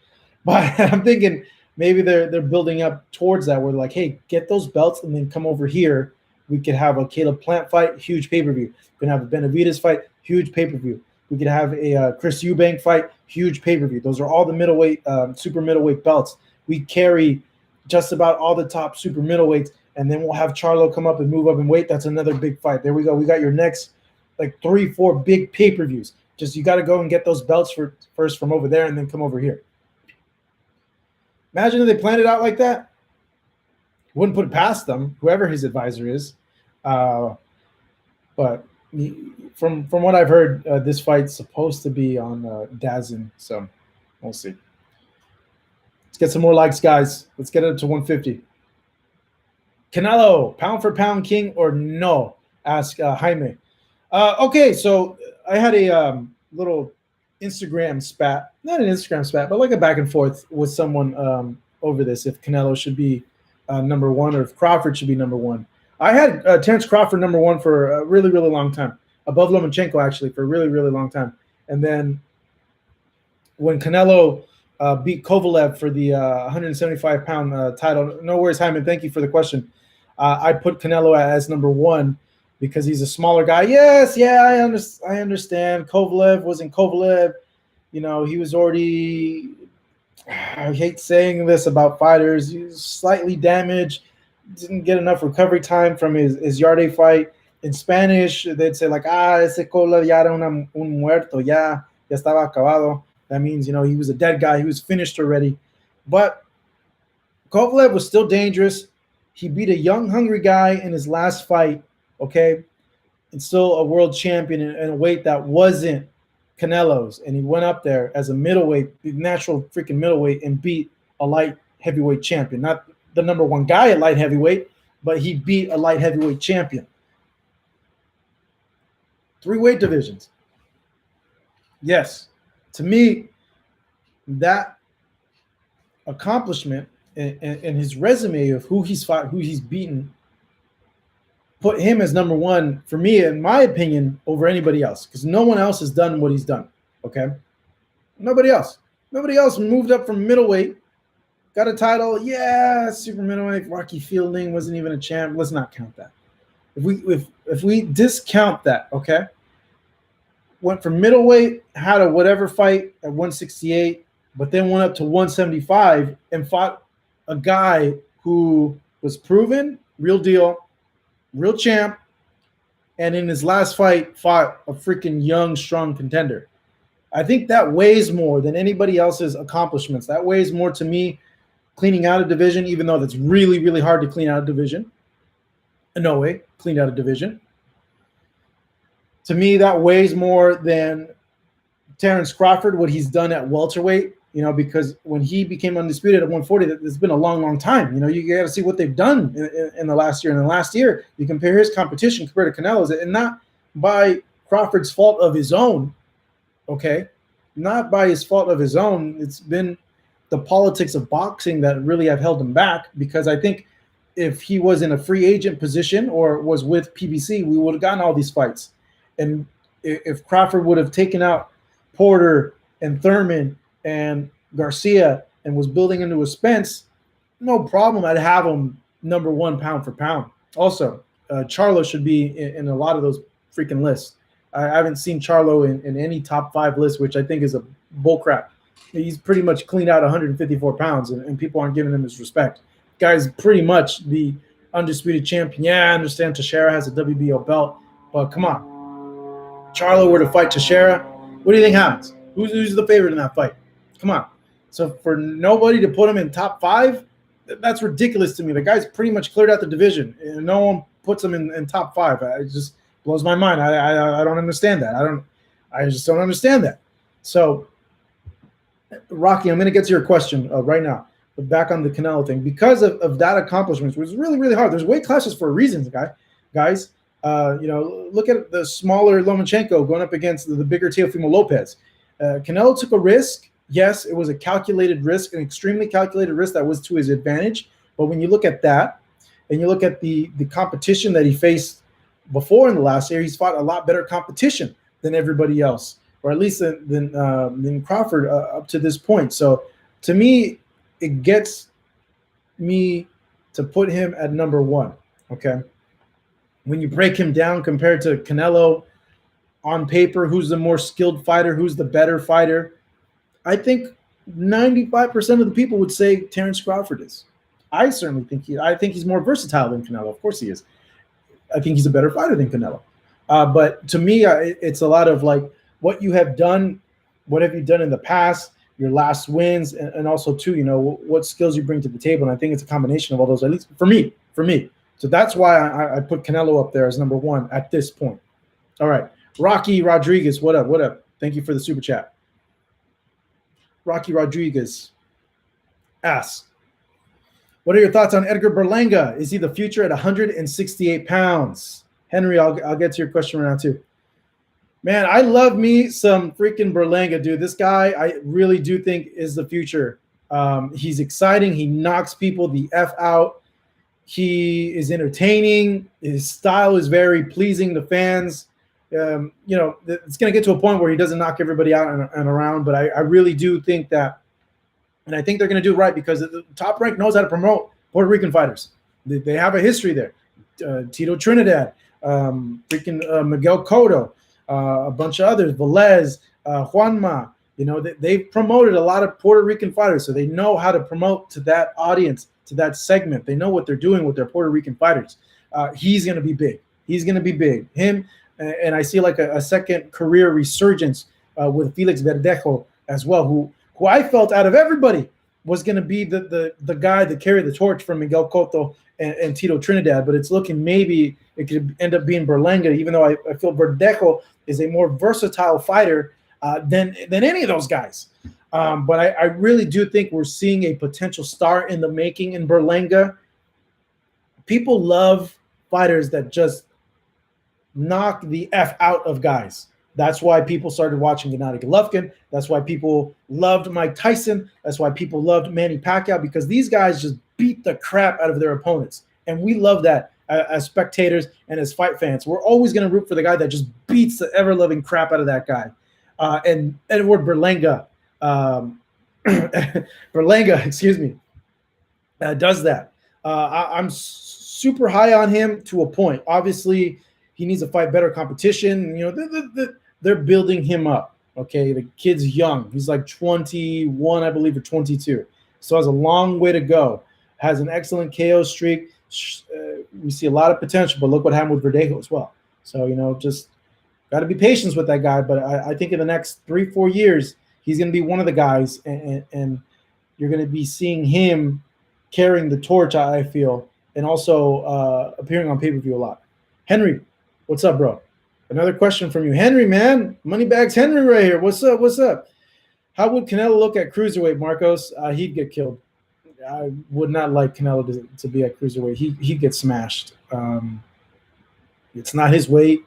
But I'm thinking maybe they're building up towards that. We're like, hey, get those belts and then come over here. We could have a Caleb Plant fight, huge pay-per-view. We can have a Benavidez fight, huge pay-per-view. We could have a Chris Eubank fight, huge pay-per-view. Those are all the middleweight, super middleweight belts. We carry just about all the top super middleweights, and then we'll have Charlo come up and move up in weight. That's another big fight. There we go. We got your next like 3-4 big pay-per-views. Just you got to go and get those belts first from over there and then come over here. Imagine if they planned it out like that. Wouldn't put it past them, whoever his advisor is. But from what I've heard, this fight's supposed to be on DAZN, so we'll see. Let's get some more likes, guys. Let's get it up to 150. Canelo, pound for pound king or no? Ask Jaime. Okay, so I had a little Instagram spat, not an Instagram spat, but like a back and forth with someone over this, if Canelo should be number one or if Crawford should be number one. I had Terence Crawford number one for a really, really long time, above Lomachenko actually for a really, really long time. And then when Canelo beat Kovalev for the 175-pound title, no worries, Hyman, thank you for the question. I put Canelo as number one because he's a smaller guy. Yes, yeah, I understand. Kovalev wasn't Kovalev. He was already, I hate saying this about fighters, he was slightly damaged, didn't get enough recovery time from his Yarde fight. In Spanish, they'd say like, ese Kovalev ya era un muerto, ya estaba acabado. That means, he was a dead guy. He was finished already. But Kovalev was still dangerous. He beat a young, hungry guy in his last fight, okay? And still a world champion in a weight that wasn't Canelo's. And he went up there as a middleweight, natural freaking middleweight, and beat a light heavyweight champion. Not the number one guy at light heavyweight, but he beat a light heavyweight champion. 3 weight divisions. Yes. To me, that accomplishment and his resume of who he's fought, who he's beaten, put him as number one for me, in my opinion, over anybody else, because no one else has done what he's done. Okay, nobody else moved up from middleweight, got a title. Yeah, super middleweight. Rocky Fielding wasn't even a champ. Let's not count that. If we discount that, okay. Went from middleweight, had a whatever fight at 168, but then went up to 175 and fought a guy who was proven, real deal, real champ, and in his last fight fought a freaking young, strong contender. I think that weighs more than anybody else's accomplishments. That weighs more to me, cleaning out a division, even though that's really, really hard to clean out a division. No way, cleaned out a division. To me, that weighs more than Terence Crawford, what he's done at welterweight, because when he became undisputed at 140, it's been a long, long time. You got to see what they've done in the last year. In the last year, you compare his competition compared to Canelo's, and not by Crawford's fault of his own, okay? Not by his fault of his own. It's been the politics of boxing that really have held him back, because I think if he was in a free agent position or was with PBC, we would have gotten all these fights. And if Crawford would have taken out Porter and Thurman and Garcia and was building into a Spence, no problem. I'd have him number one pound for pound. Also, Charlo should be in a lot of those freaking lists. I haven't seen Charlo in any top 5 list, which I think is a bullcrap. He's pretty much cleaned out 154 pounds, and people aren't giving him his respect. Guy's pretty much the undisputed champion. Yeah, I understand Teixeira has a WBO belt, but come on. Charlo were to fight Teixeira, What do you think happens? Who's the favorite in that fight? Come on. So for nobody to put him in top 5, that's ridiculous to me. The guy's pretty much cleared out the division, and no one puts him in top 5. It just blows my mind. I don't understand that. I just don't understand that. So, Rocky, I'm going to get to your question right now. But back on the Canelo thing, because of that accomplishment, which was really, really hard. There's weight classes for a reason, guys. Look at the smaller Lomachenko going up against the bigger Teofimo Lopez. Canelo took a risk. Yes, it was a calculated risk, an extremely calculated risk that was to his advantage. But when you look at that, and you look at the competition that he faced before in the last year, he's fought a lot better competition than everybody else, or at least than Crawford up to this point. So to me, it gets me to put him at number 1. Okay. When you break him down compared to Canelo on paper, who's the more skilled fighter, who's the better fighter, I think 95% of the people would say Terence Crawford is. I certainly think he's more versatile than Canelo. Of course he is. I think he's a better fighter than Canelo. But to me, it's a lot of like what you have done, what have you done in the past, your last wins, and also too, what skills you bring to the table. And I think it's a combination of all those, at least for me. So that's why I put Canelo up there as number 1 at this point. All right. Rocky Rodriguez, what up? Thank you for the super chat. Rocky Rodriguez asks, what are your thoughts on Edgar Berlanga? Is he the future at 168 pounds? Henry, I'll get to your question right now too. Man, I love me some freaking Berlanga, dude. This guy, I really do think is the future. He's exciting. He knocks people the F out. He is entertaining. His style is very pleasing to fans. It's going to get to a point where he doesn't knock everybody out and around, but I really do think that, and I think they're going to do right because the Top Rank knows how to promote Puerto Rican fighters. They have a history there. Tito Trinidad, Miguel Cotto, a bunch of others, Velez, Juanma. They've promoted a lot of Puerto Rican fighters, so they know how to promote to that audience, to that segment. They know what they're doing with their Puerto Rican fighters. He's going to be big. Him, and I see like a second career resurgence with Felix Verdejo as well, who I felt out of everybody was going to be the guy that carried the torch from Miguel Cotto and Tito Trinidad. But it's looking maybe it could end up being Berlanga, even though I feel Verdejo is a more versatile fighter than any of those guys. But I really do think we're seeing a potential star in the making in Berlanga. People love fighters that just knock the F out of guys. That's why people started watching Gennady Golovkin. That's why people loved Mike Tyson. That's why people loved Manny Pacquiao, because these guys just beat the crap out of their opponents. And we love that as spectators and as fight fans. We're always going to root for the guy that just beats the ever-loving crap out of that guy. And Edward Berlanga, does that. I'm super high on him to a point. Obviously, he needs to fight better competition. They're building him up. Okay, the kid's young. He's like 21, I believe, or 22. So has a long way to go. Has an excellent KO streak. We see a lot of potential, but look what happened with Verdejo as well. So, just got to be patient with that guy. But I think in the next 3-4 years, he's going to be one of the guys, and you're going to be seeing him carrying the torch, I feel, and also appearing on pay-per-view a lot. Henry, what's up, bro? Another question from you. Henry, man. Moneybags Henry right here. What's up? How would Canelo look at cruiserweight, Marcos? He'd get killed. I would not like Canelo to be at cruiserweight. He'd get smashed. It's not his weight.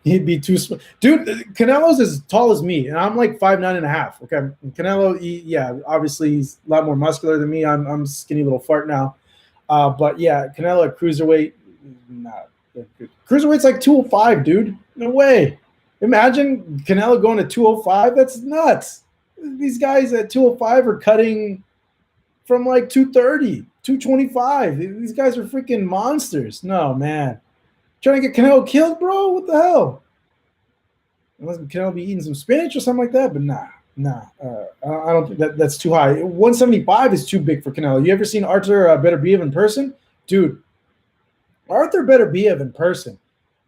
He'd be too small. Dude, Canelo's as tall as me, and I'm like 5'9.5". Okay. And Canelo, obviously he's a lot more muscular than me. I'm a skinny little fart now. But yeah, Canelo at cruiserweight, not good. Cruiserweight's like 205, dude. No way. Imagine Canelo going to 205. That's nuts. These guys at 205 are cutting from like 230, 225. These guys are freaking monsters. No, man. Trying to get Canelo killed, bro? What the hell? Unless Canelo be eating some spinach or something like that, but nah. I don't think that's too high. 175 is too big for Canelo. You ever seen Arthur Beterbiev in person? Dude, Arthur Beterbiev in person.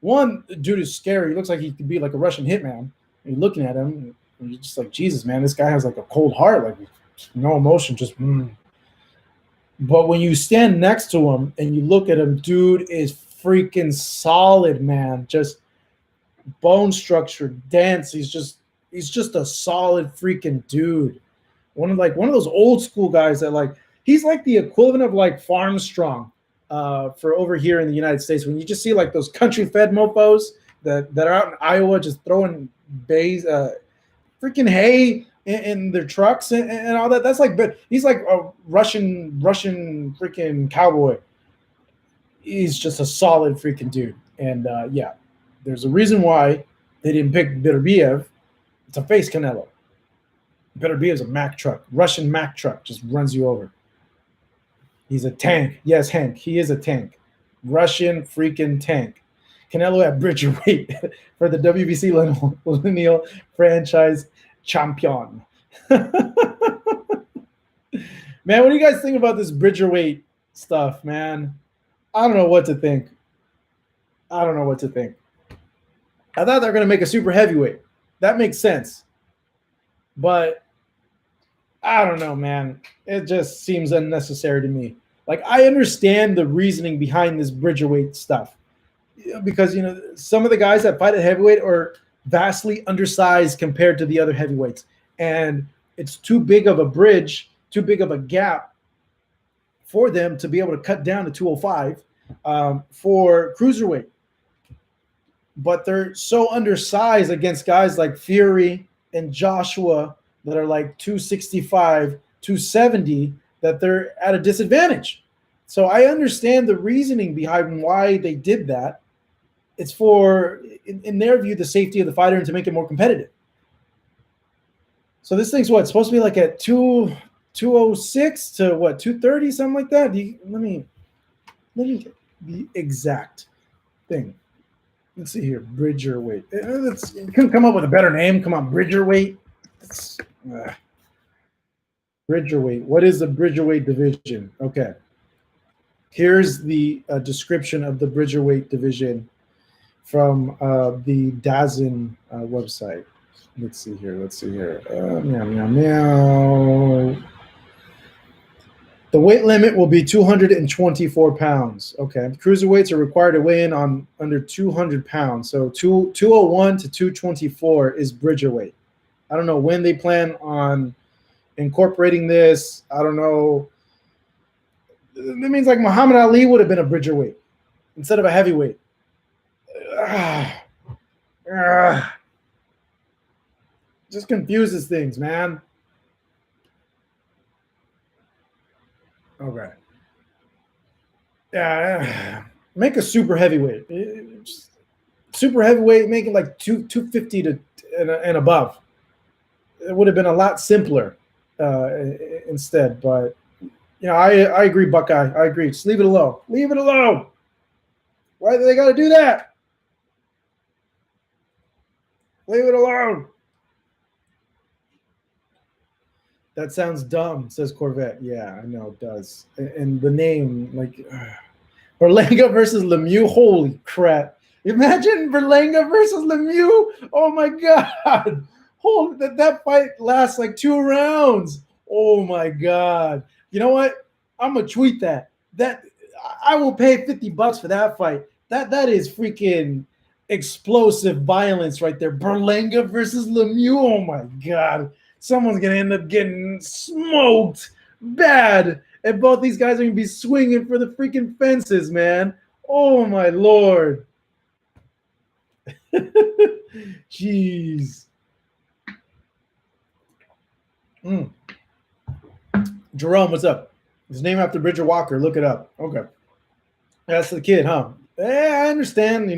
One, dude is scary. He looks like he could be like a Russian hitman. And you're looking at him, and you're just like, Jesus, man, this guy has like a cold heart, like no emotion, just. But when you stand next to him and you look at him, dude is freaking solid, man. Just bone structure, dense. He's just a solid freaking dude. One of those old school guys that like he's like the equivalent of like Farm Strong for over here in the United States. When you just see like those country fed mofos that are out in Iowa just throwing freaking hay in their trucks and all that. That's like, but he's like a Russian freaking cowboy. He's just a solid freaking dude. And yeah, there's a reason why they didn't pick Beterbiev to face Canelo. Beterbiev's a Mack truck, Russian Mack truck, just runs you over. He's a tank. Yes, Hank, he is a tank. Russian freaking tank. Canelo at bridger weight for the WBC lineal franchise champion. Man, what do you guys think about this bridger weight stuff, man? I don't know what to think. I thought they were going to make a super heavyweight. That makes sense. But I don't know, man. It just seems unnecessary to me. Like, I understand the reasoning behind this bridger weight stuff. Because, some of the guys that fight at heavyweight are vastly undersized compared to the other heavyweights. And it's too big of a bridge, too big of a gap for them to be able to cut down to 205 for cruiserweight. But they're so undersized against guys like Fury and Joshua that are like 265, 270, that they're at a disadvantage. So I understand the reasoning behind why they did that. It's for, in their view, the safety of the fighter and to make it more competitive. So this thing's what, supposed to be like at 206 to what, 230, something like that? Let me get the exact thing. Let's see here, bridger weight. You couldn't come up with a better name. Come on, bridger weight. Bridger weight. What is the bridger weight division? Okay. Here's the description of the bridger weight division from the DAZN website. Let's see here. Meow, meow, meow. The weight limit will be 224 pounds. Okay. Cruiserweights are required to weigh in on under 200 pounds. So 201 to 224 is bridger weight. I don't know when they plan on incorporating this. I don't know. That means like Muhammad Ali would have been a bridger weight instead of a heavyweight. Just confuses things, man. Okay. Yeah, make a super heavyweight. Super heavyweight, make it like 250 to and above. It would have been a lot simpler instead. But I agree, Buckeye. I agree. Just leave it alone. Leave it alone. Why do they got to do that? Leave it alone. That sounds dumb, says Corvette. Yeah, I know it does. And the name, like, Berlanga versus Lemieux. Holy crap. Imagine Berlanga versus Lemieux. Oh, my God. That fight lasts like 2 rounds. Oh, my God. You know what? I'm going to tweet that. I will pay $50 for that fight. That is freaking explosive violence right there. Berlanga versus Lemieux. Oh, my God. Someone's going to end up getting smoked bad. And both these guys are going to be swinging for the freaking fences, man. Oh, my Lord. Jeez. Jerome, what's up? His name after Bridger Walker. Look it up. Okay. That's the kid, huh? Yeah, I understand,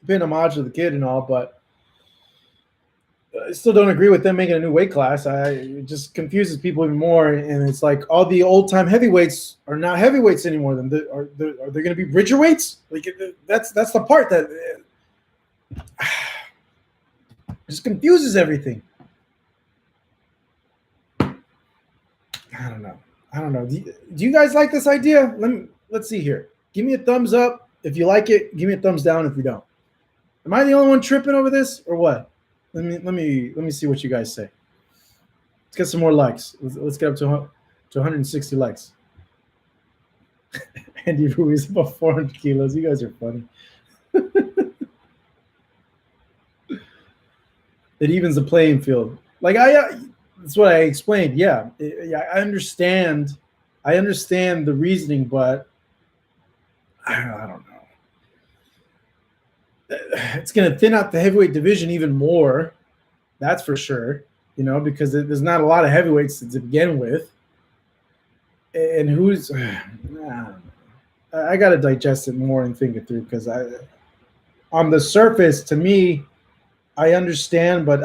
paying homage to the kid and all, but I still don't agree with them making a new weight class. It just confuses people even more. And it's like all the old time heavyweights are not heavyweights anymore. Are they going to be bridger weights? Like that's the part that just confuses everything. I don't know. Do you guys like this idea? Let's see here. Give me a thumbs up if you like it. Give me a thumbs down if you don't. Am I the only one tripping over this, or what? Let me see what you guys say. Let's get some more likes. Let's get up to 160 likes. Andy Ruiz about 400 kilos. You guys are funny. It evens the playing field. Like that's what I explained. Yeah, I understand. I understand the reasoning, but I don't know. It's going to thin out the heavyweight division even more. That's for sure. Because there's not a lot of heavyweights to begin with. And who's I got to digest it more and think it through, because on the surface, to me, I understand, but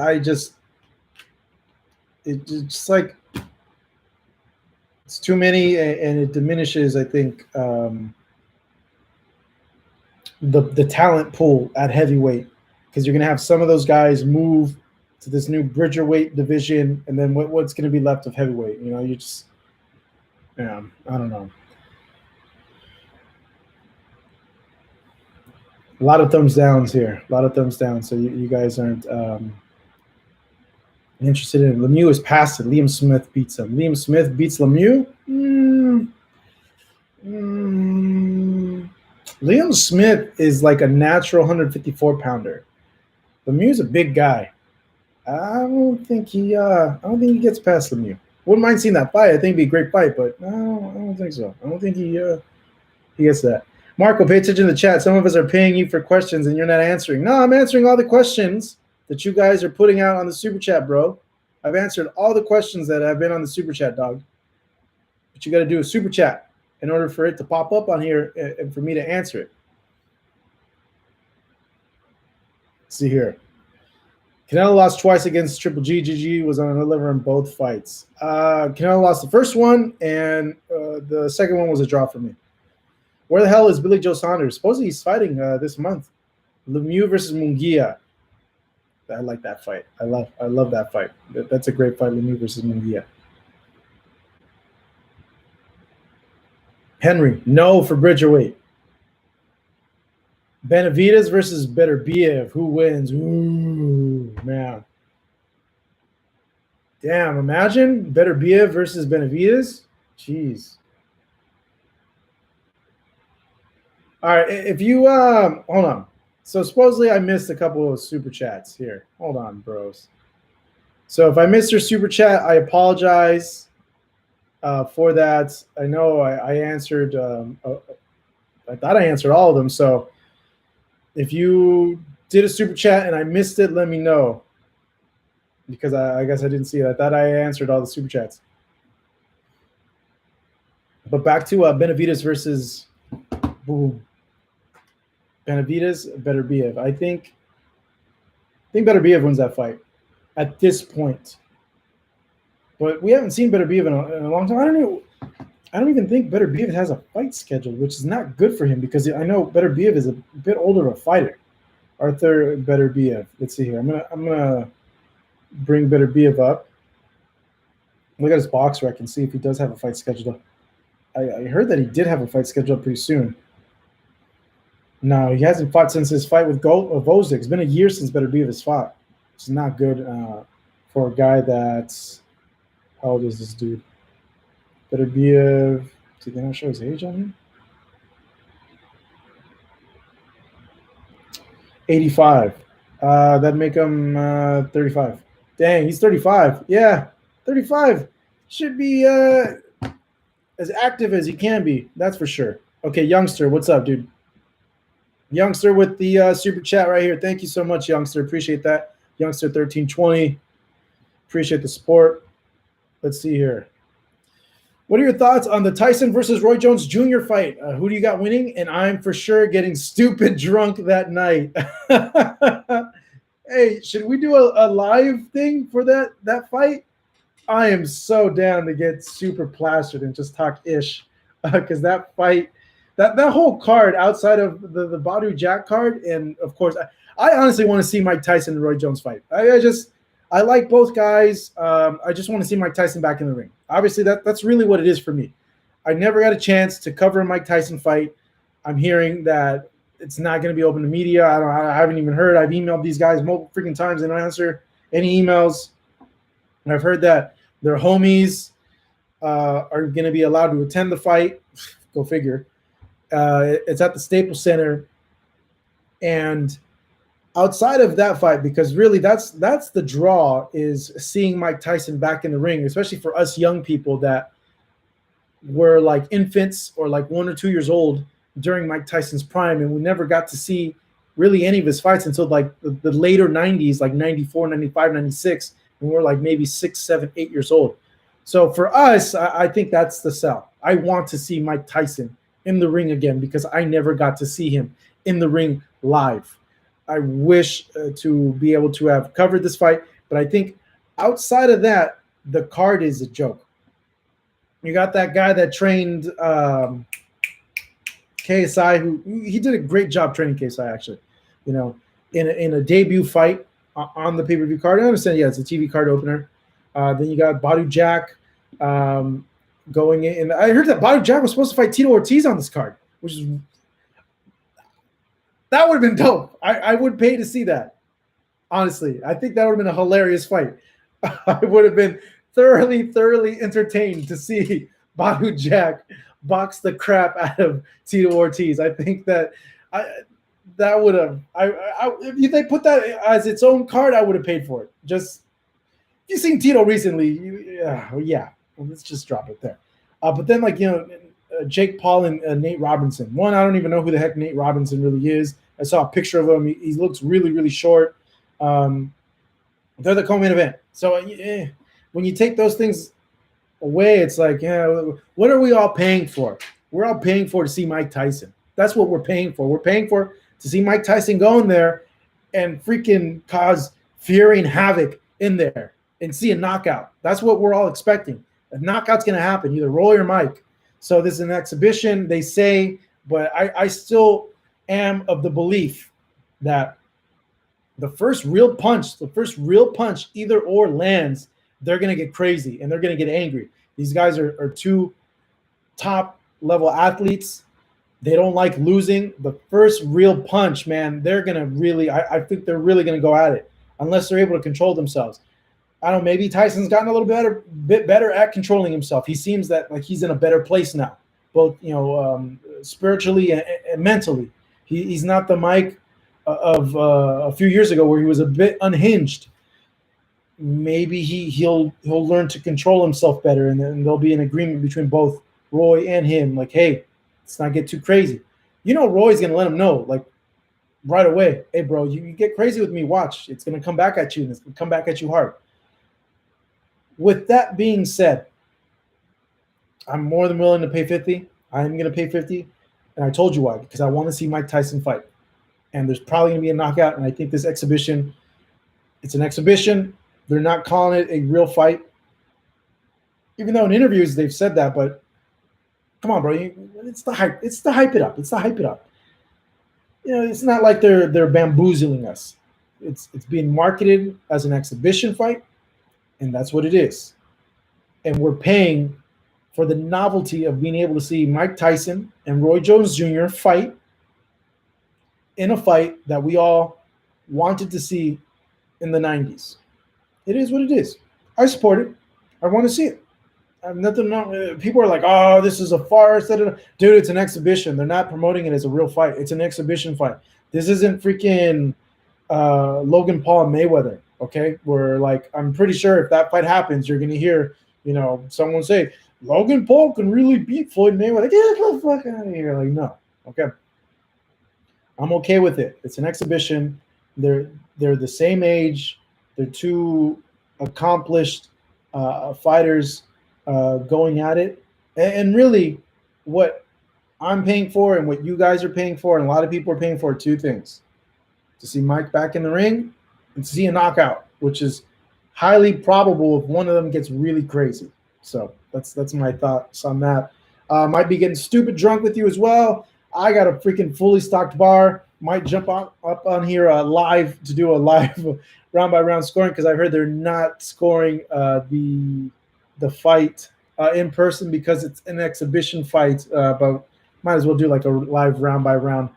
it's like it's too many, and it diminishes, I think, the talent pool at heavyweight, because you're going to have some of those guys move to this new bridgerweight division, and then what's going to be left of heavyweight? I don't know. A lot of thumbs downs here. A lot of thumbs down. So you guys aren't interested in it. Lemieux is past it. Liam Smith beats him. Liam Smith beats Lemieux? Liam Smith is like a natural 154-pounder. Lemieux's a big guy. I don't think he gets past Lemieux. Wouldn't mind seeing that fight. I think it'd be a great fight, but no, I don't think so. I don't think he gets that. Marco, pay attention to the chat. Some of us are paying you for questions and you're not answering. No, I'm answering all the questions that you guys are putting out on the super chat, bro. I've answered all the questions that have been on the super chat, dog. But you got to do a super chat in order for it to pop up on here and for me to answer it. Let's see here. Canelo lost twice against Triple G. GG was on a liver in both fights. Canelo lost the first one, and the second one was a draw for me. Where the hell is Billy Joe Saunders? Supposedly he's fighting this month. Lemieux versus Munguia. I like that fight. I love that fight. That's a great fight, Lemieux versus Munguia. Henry, no for Bridgerweight. Benavidez versus Beterbiev. Who wins? Ooh, man. Damn, imagine Beterbiev versus Benavidez. Jeez. All right, if you hold on. So supposedly I missed a couple of super chats here. Hold on, bros. So if I missed your super chat, I apologize for that. I know I answered. I thought I answered all of them. So if you did a super chat and I missed it, let me know, because I guess I didn't see it. I thought I answered all the super chats. But back to Benavidez versus boom. Benavidez, Beterbiev. I think Beterbiev wins that fight at this point. But we haven't seen Beterbiev in a long time. I don't even think Beterbiev has a fight scheduled, which is not good for him, because I know Beterbiev is a bit older of a fighter. Arthur Beterbiev. Let's see here. I'm gonna bring Beterbiev up. Look at his boxer. I can see if he does have a fight scheduled. I heard that he did have a fight scheduled pretty soon. No, he hasn't fought since his fight with Vozdik. It's been a year since Beterbiev has fought. It's not good for a guy that's – how old is this dude? Beterbiev – did they not show his age on him? 85. That'd make him 35. Dang, he's 35. Yeah, 35. Should be as active as he can be. That's for sure. Okay, Youngster, what's up, dude? Youngster with the super chat right here. Thank you so much, Youngster. Appreciate that. Youngster 1320. Appreciate the support. Let's see here. What are your thoughts on the Tyson versus Roy Jones Jr. fight? Who do you got winning? And I'm for sure getting stupid drunk that night. Hey, should we do a live thing for that fight? I am so down to get super plastered and just talk ish, because that fight, that whole card outside of the Badu Jack card, and of course, I honestly want to see Mike Tyson and Roy Jones fight. I like both guys. I just want to see Mike Tyson back in the ring. Obviously, that's really what it is for me. I never got a chance to cover a Mike Tyson fight. I'm hearing that It's not going to be open to media. I haven't even heard. I've emailed these guys multiple freaking times. They don't answer any emails. And I've heard that their homies are going to be allowed to attend the fight. Go figure. It's at the Staples Center. And outside of that fight, because really that's the draw, is seeing Mike Tyson back in the ring, especially for us young people that were like infants or like 1 or 2 years old during Mike Tyson's prime, and we never got to see really any of his fights until like the later 90s, like 94, 95, 96, and we're like maybe 6, 7, 8 years old. So for us, I think that's the sell. I want to see Mike Tyson in the ring again because I never got to see him in the ring live. I wish to be able to have covered this fight, but I think outside of that, the card is a joke. You got that guy that trained KSI, who he did a great job training KSI, actually. You know, in a debut fight on the pay-per-view card. I understand, yeah, it's a TV card opener. Then you got Badu Jack going in. I heard that Badu Jack was supposed to fight Tito Ortiz on this card, which is that would have been dope. I would pay to see that. Honestly, I think that would have been a hilarious fight. I would have been thoroughly entertained to see Badu Jack box the crap out of Tito Ortiz. I think that that would have. If they put that as its own card, I would have paid for it. Just if you've seen Tito recently, yeah. Well, let's just drop it there. But then, like, you know, Jake Paul and Nate Robinson. One, I don't even know who the heck Nate Robinson really is. I saw a picture of him. He looks really short. They're the co-main event. So when you take those things away, it's like, what are we all paying for? We're all paying for to see Mike Tyson. That's what we're paying for. We're paying for to see Mike Tyson go in there and freaking cause fury and havoc in there and see a knockout. That's what we're all expecting. A knockout's going to happen, either Roy or Mike. So this is an exhibition, they say, but I still am of the belief that the first real punch, either or lands, they're going to get crazy and they're going to get angry. These guys are two top-level athletes. They don't like losing. The first real punch, man, they're going to really – I think they're really going to go at it unless they're able to control themselves. I don't know, maybe Tyson's gotten a little bit better at controlling himself. He seems that like he's in a better place now, both, you know, spiritually and mentally. He's not the Mike of a few years ago where he was a bit unhinged. Maybe he'll learn to control himself better, and then there'll be an agreement between both Roy and him. Like, hey, let's not get too crazy. You know, Roy's gonna let him know, like, right away. Hey, bro, you get crazy with me. Watch, it's gonna come back at you, and it's gonna come back at you hard. With that being said, I'm more than willing to pay 50. I'm going to pay 50. And I told you why, because I want to see Mike Tyson fight. And there's probably going to be a knockout. And I think this exhibition, it's an exhibition. They're not calling it a real fight. Even though in interviews they've said that, but come on, bro. It's the hype. It's the hype it up. It's the hype it up. You know, it's not like they're bamboozling us. It's being marketed as an exhibition fight. And that's what it is. And we're paying for the novelty of being able to see Mike Tyson and Roy Jones Jr. fight in a fight that we all wanted to see in the 90s. It is what it is. I support it. I want to see it. I have nothing wrong. People are like, oh, this is a farce. Dude, it's an exhibition. They're not promoting it as a real fight. It's an exhibition fight. This isn't freaking Logan Paul and Mayweather. Okay, where, like, I'm pretty sure if that fight happens, you're gonna hear, you know, someone say Logan Paul can really beat Floyd Mayweather. Like, get the fuck out of here! Like, no, okay. I'm okay with it. It's an exhibition. They're the same age. They're two accomplished fighters going at it. And really, what I'm paying for and what you guys are paying for, and a lot of people are paying for, two things: to see Mike back in the ring, and see a knockout, which is highly probable if one of them gets really crazy. So that's my thoughts on that. Might be getting stupid drunk with you as well. I got a freaking fully stocked bar. Might jump up on here live to do a live round by round scoring, because I heard they're not scoring the fight in person because it's an exhibition fight. But might as well do like a live round by round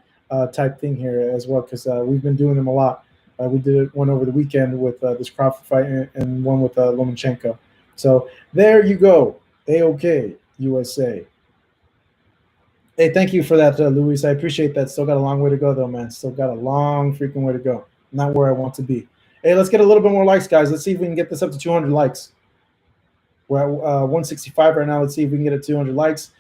type thing here as well, because we've been doing them a lot. We did one over the weekend with this Crawford fight and one with Lomachenko. So there you go. A-OK, USA. Hey, thank you for that, Luis. I appreciate that. Still got a long way to go, though, man. Still got a long freaking way to go. Not where I want to be. Hey, let's get a little bit more likes, guys. Let's see if we can get this up to 200 likes. We're at 165 right now. Let's see if we can get it 200 likes.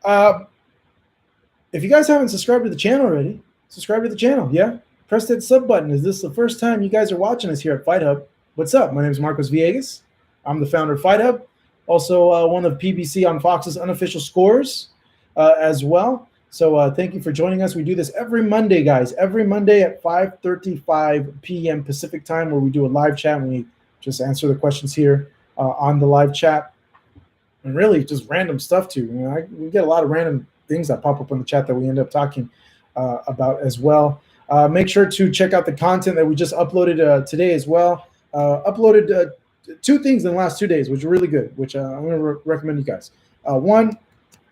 If you guys haven't subscribed to the channel already, subscribe to the channel, yeah? Press that sub button. Is this the first time you guys are watching us here at Fight Hub? What's up? My name is Marcos Villegas. I'm the founder of Fight Hub, also one of PBC on Fox's unofficial scores as well. So thank you for joining us. We do this every Monday, guys. Every Monday at 5:35 p.m. Pacific time, where we do a live chat and we just answer the questions here on the live chat. And really just random stuff too. You know, we get a lot of random things that pop up in the chat that we end up talking about as well. Make sure to check out the content that we just uploaded today as well. Uploaded 2 things in the last 2 days, which are really good, which I'm going to recommend you guys. One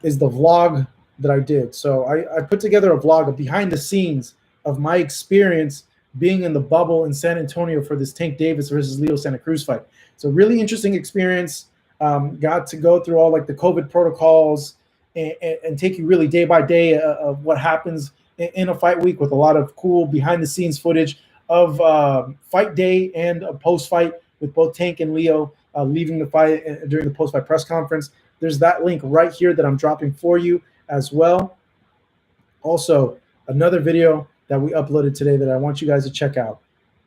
is the vlog that I did. So I put together a vlog of behind the scenes of my experience being in the bubble in San Antonio for this Tank Davis versus Leo Santa Cruz fight. So really interesting experience. Got to go through all like the COVID protocols and take you really day by day of what happens in a fight week, with a lot of cool behind the scenes footage of fight day and a post fight with both Tank and Leo leaving the fight during the post fight press conference. There's that link right here that I'm dropping for you as well. Also, another video that we uploaded today that I want you guys to check out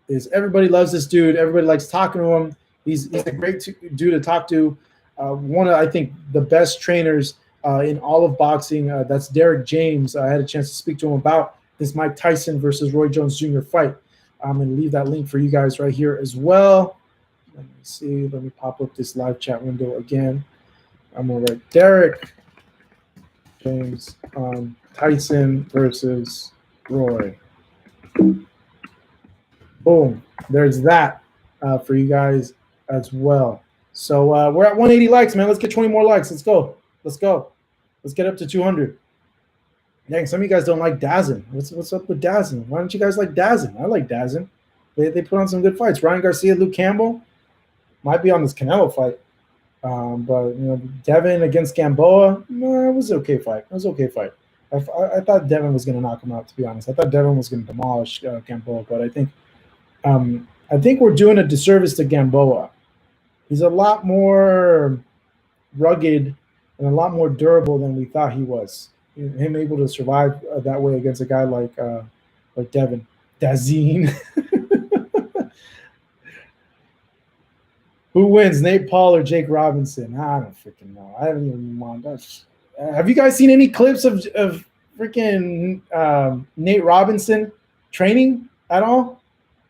is everybody loves this dude. Everybody likes talking to him. He's a great dude to talk to. One of, I think, the best trainers in all of boxing. That's Derek James. I had a chance to speak to him about this Mike Tyson versus Roy Jones Jr. fight. I'm going to leave that link for you guys right here as well. Let me see. Let me pop up this live chat window again. I'm going to write Derek James Tyson versus Roy. Boom. There's that for you guys as well. So we're at 180 likes, man. Let's get 20 more likes. Let's go. Let's go. Let's get up to 200. Dang, some of you guys don't like Dazin. What's up with Dazin? Why don't you guys like Dazin? I like Dazin. They put on some good fights. Ryan Garcia, Luke Campbell might be on this Canelo fight. But you know, Devin against Gamboa, no, it was an okay fight. It was an okay fight. I thought Devin was going to knock him out, to be honest. I thought Devin was going to demolish Gamboa, but I think we're doing a disservice to Gamboa. He's a lot more rugged and a lot more durable than we thought he was. Him able to survive that way against a guy like Devin. Dazin. Who wins, Nate Paul or Jake Robinson? I don't freaking know. I haven't even mind. Have you guys seen any clips of freaking Nate Robinson training at all?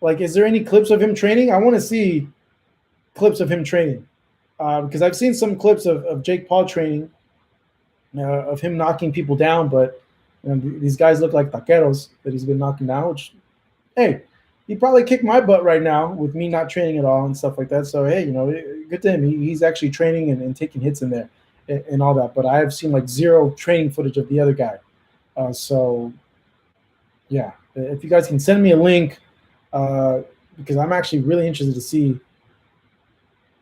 Like, is there any clips of him training? I want to see clips of him training because I've seen some clips of Jake Paul training, of him knocking people down, but you know, these guys look like taqueros that he's been knocking down, which, hey, he probably kicked my butt right now with me not training at all and stuff like that. So, hey, you know, good to him. He's actually training and taking hits in there and all that. But I have seen like zero training footage of the other guy. So, yeah, if you guys can send me a link, because I'm actually really interested to see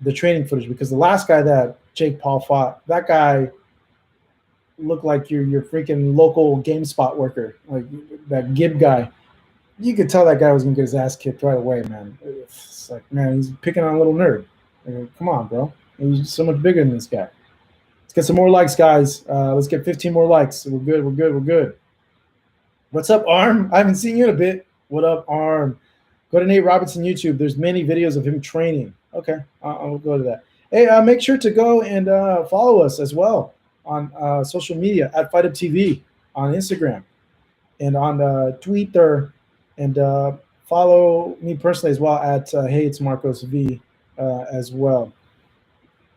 the training footage, because the last guy that Jake Paul fought, that guy looked like your freaking local GameSpot worker, like that Gib guy. You could tell that guy was gonna get his ass kicked right away, man. It's like, man, he's picking on a little nerd. Like, come on, bro. He's so much bigger than this guy. Let's get some more likes, guys. Let's get 15 more likes. We're good. We're good. We're good. What's up, Arm? I haven't seen you in a bit. What up, Arm? Go to Nate Robinson YouTube. There's many videos of him training. Okay, I'll go to that. Hey, make sure to go and follow us as well on social media at Fight Up TV on Instagram and on Twitter. And follow me personally as well at Hey, it's Marcos V as well.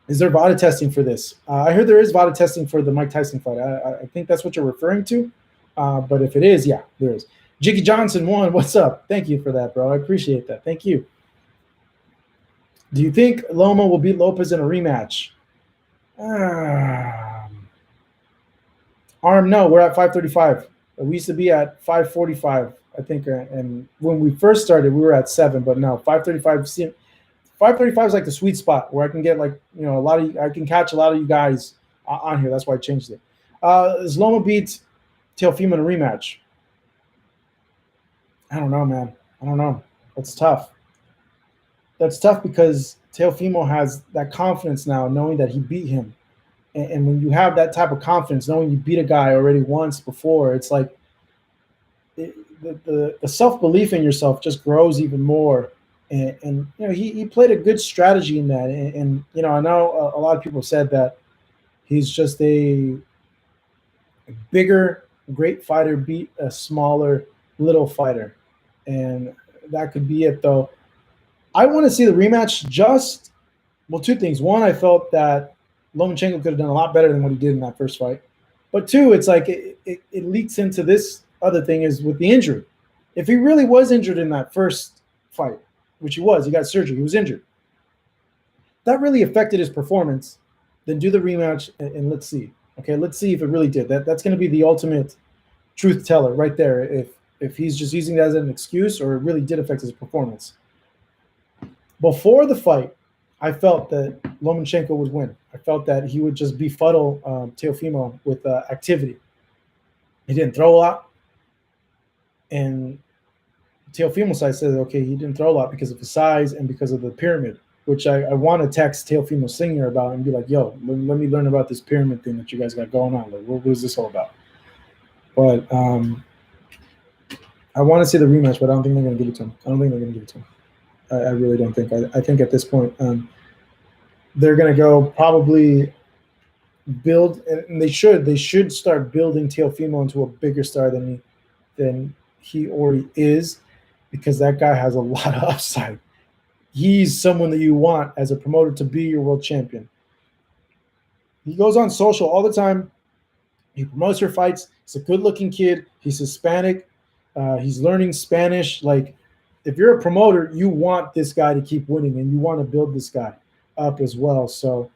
Is there VADA testing for this? I heard there is VADA testing for the Mike Tyson fight. I think that's what you're referring to. But if it is, yeah, there is. Jiggy Johnson 1, what's up? Thank you for that, bro. I appreciate that. Thank you. Do you think Loma will beat Lopez in a rematch? Arm, no, we're at 535. We used to be at 5:45, I think, and when we first started, we were at 7. But now 5:35, 5:35 is like the sweet spot where I can get like a lot of I can catch a lot of you guys on here. That's why I changed it. Is Loma beats Teofimo in a rematch? I don't know, man. I don't know. That's tough. That's tough because Teofimo has that confidence now, knowing that he beat him. And when you have that type of confidence, knowing you beat a guy already once before, it's like the self-belief in yourself just grows even more. And he played a good strategy in that. And I know a lot of people said that he's just a bigger, great fighter beat a smaller, little fighter. And that could be it, though. I want to see the rematch two things. One, I felt that Lomachenko could have done a lot better than what he did in that first fight. But two, it's like it leaks into this other thing is with the injury. If he really was injured in that first fight, which he got surgery, he was injured. That really affected his performance. Then do the rematch and let's see. Okay, let's see if it really did. That's going to be the ultimate truth teller right there. If he's just using that as an excuse or it really did affect his performance. Before the fight, I felt that Lomachenko would win. I felt that he would just befuddle Teofimo with activity. He didn't throw a lot. And Teofimo's side said, okay, he didn't throw a lot because of his size and because of the pyramid, which I want to text Teofimo Senior about and be like, yo, let me learn about this pyramid thing that you guys got going on. Like, what is this all about? But I want to see the rematch, but I don't think they're going to give it to him. I really don't think. I think at this point, they're going to go probably build, and they should start building Teofimo into a bigger star than he already is, because that guy has a lot of upside. He's someone that you want as a promoter to be your world champion. He goes on social all the time. He promotes your fights. He's a good-looking kid. He's Hispanic. He's learning Spanish. Like, if you're a promoter, you want this guy to keep winning, and you want to build this guy up as well. So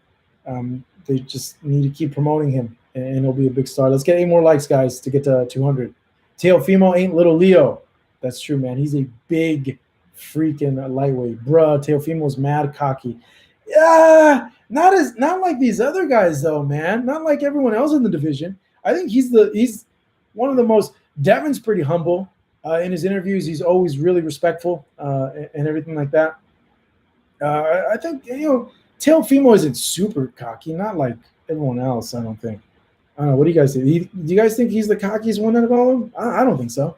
they just need to keep promoting him, and he'll be a big star. Let's get 8 more likes, guys, to get to 200. Teofimo ain't little Leo. That's true, man. He's a big freaking lightweight. Bruh, Teofimo's mad cocky. Yeah, not like these other guys, though, man. Not like everyone else in the division. I think he's one of the most. Devin's pretty humble. In his interviews, he's always really respectful and everything like that. I think Teofimo isn't super cocky, not like everyone else. I don't think. I don't know. What do you guys think? Do you guys think he's the cockiest one out of all of them? I don't think so.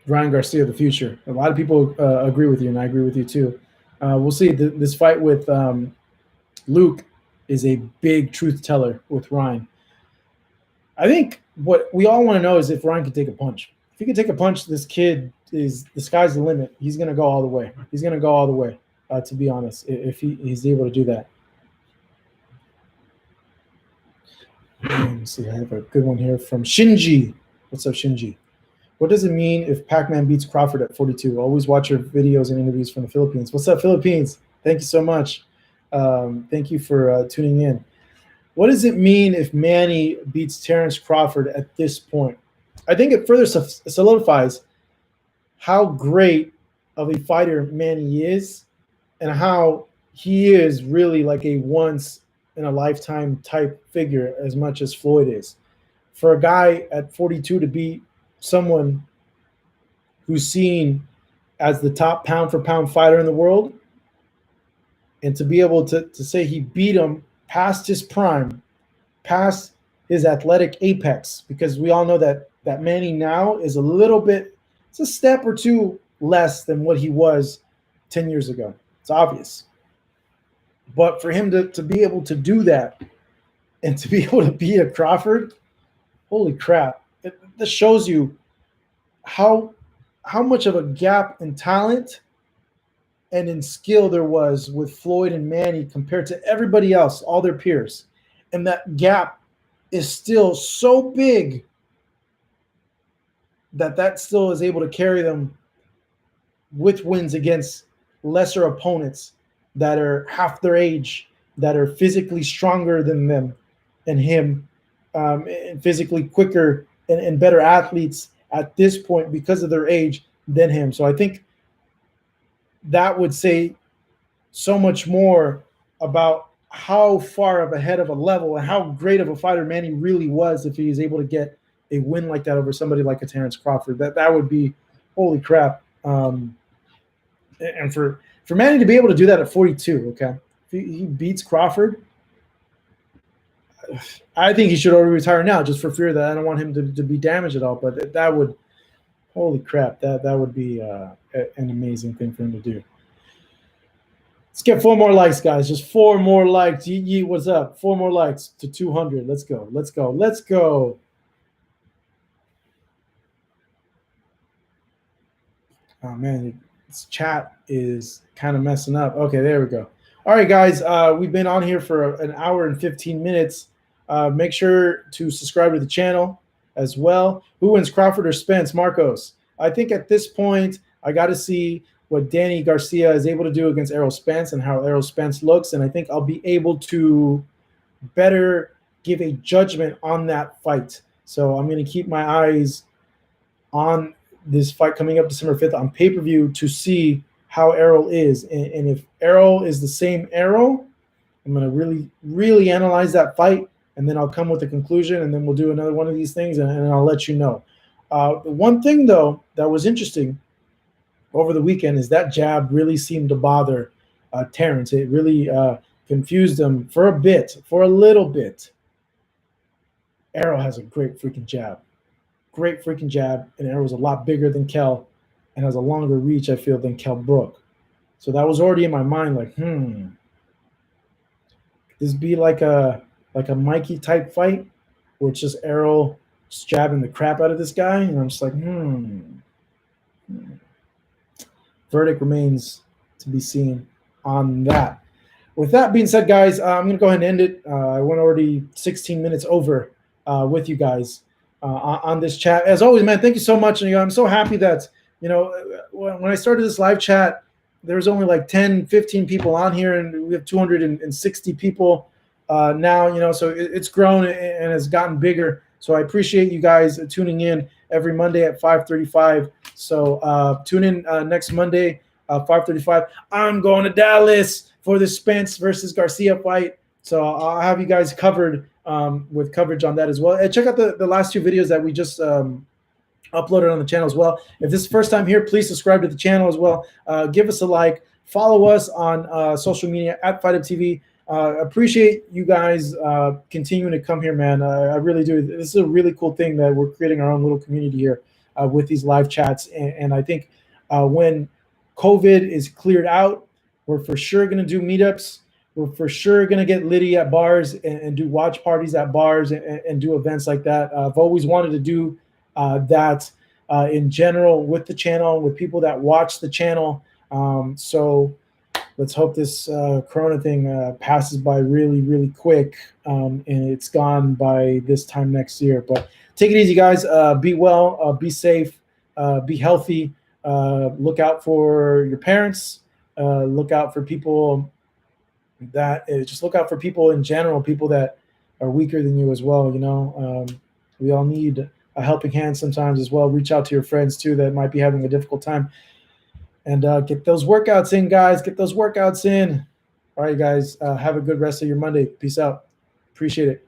Ryan Garcia, the future. A lot of people agree with you, and I agree with you too. We'll see. This fight with Luke is a big truth teller with Ryan. I think what we all want to know is if Ryan can take a punch. If he can take a punch, the sky's the limit. He's going to go all the way. To be honest, if he's able to do that. Let me see. I have a good one here from Shinji. What's up, Shinji? What does it mean if Pac-Man beats Crawford at 42? Always watch your videos and interviews from the Philippines. What's up, Philippines? Thank you so much. Thank you for tuning in. What does it mean if Manny beats Terence Crawford at this point? I think it further solidifies how great of a fighter Manny is and how he is really like a once-in-a-lifetime type figure as much as Floyd is. For a guy at 42 to beat someone who's seen as the top pound-for-pound fighter in the world, and to be able to say he beat him past his prime, past his athletic apex, because we all know that Manny now is it's a step or two less than what he was 10 years ago. It's obvious. But for him to be able to do that and to be able to beat a Crawford, holy crap. This shows you how much of a gap in talent and in skill there was with Floyd and Manny compared to everybody else, all their peers. And that gap is still so big that still is able to carry them with wins against lesser opponents that are half their age, that are physically stronger than them and him, and physically quicker and better athletes at this point because of their age than him. So I think that would say so much more about how far of ahead of a level and how great of a fighter Manny really was if he is able to get a win like that over somebody like a Terence Crawford. That would be holy crap. And for Manny to be able to do that at 42, okay, if he beats Crawford, I think he should already retire now, just for fear that I don't want him to be damaged at all. But that would, holy crap, that would be an amazing thing for him to do. Let's get 4 more likes, guys. Just 4 more likes. Yeet, what's up? 4 more likes to 200. Let's go. Let's go. Let's go. Oh, man, this chat is kind of messing up. Okay, there we go. All right, guys. We've been on here for an hour and 15 minutes. Make sure to subscribe to the channel as well. Who wins, Crawford or Spence? Marcos. I think at this point, I got to see what Danny Garcia is able to do against Errol Spence and how Errol Spence looks. And I think I'll be able to better give a judgment on that fight. So I'm going to keep my eyes on this fight coming up December 5th on pay-per-view to see how Errol is. And if Errol is the same Errol, I'm going to really, really analyze that fight. And then I'll come with a conclusion, and then we'll do another one of these things, and I'll let you know. The one thing, though, that was interesting over the weekend is that jab really seemed to bother Terence. It really confused him for a little bit. Errol has a great freaking jab. And Errol's a lot bigger than Kell and has a longer reach, I feel, than Kell Brook. So that was already in my mind, like, could this be like a Mikey type fight where it's just Errol just jabbing the crap out of this guy? And I'm just like, Verdict remains to be seen on that. With that being said, guys, I'm going to go ahead and end it. I went already 16 minutes over with you guys on this chat. As always, man, thank you so much. And I'm so happy that, when I started this live chat, there was only like 10, 15 people on here, and we have 260 people now, so it's grown and has gotten bigger. So I appreciate you guys tuning in every Monday at 5:35. So tune in next Monday, 5:35. I'm going to Dallas for the Spence versus Garcia fight. So I'll have you guys covered with coverage on that as well. And check out the last 2 videos that we just uploaded on the channel as well. If this is the first time here, please subscribe to the channel as well. Give us a like. Follow us on social media at FightUpTV. Appreciate you guys continuing to come here, man. I really do. This is a really cool thing that we're creating our own little community here with these live chats. And I think when COVID is cleared out, we're for sure going to do meetups. We're for sure going to get litty at bars and do watch parties at bars and do events like that. I've always wanted to do that in general with the channel, with people that watch the channel. So let's hope this Corona thing passes by really, really quick, and it's gone by this time next year. But take it easy, guys. Be well, be safe, be healthy. Look out for your parents. Look out for people that just look out for people in general, people that are weaker than you as well. We all need a helping hand sometimes as well. Reach out to your friends too that might be having a difficult time. And get those workouts in, guys. Get those workouts in. All right, guys. Have a good rest of your Monday. Peace out. Appreciate it.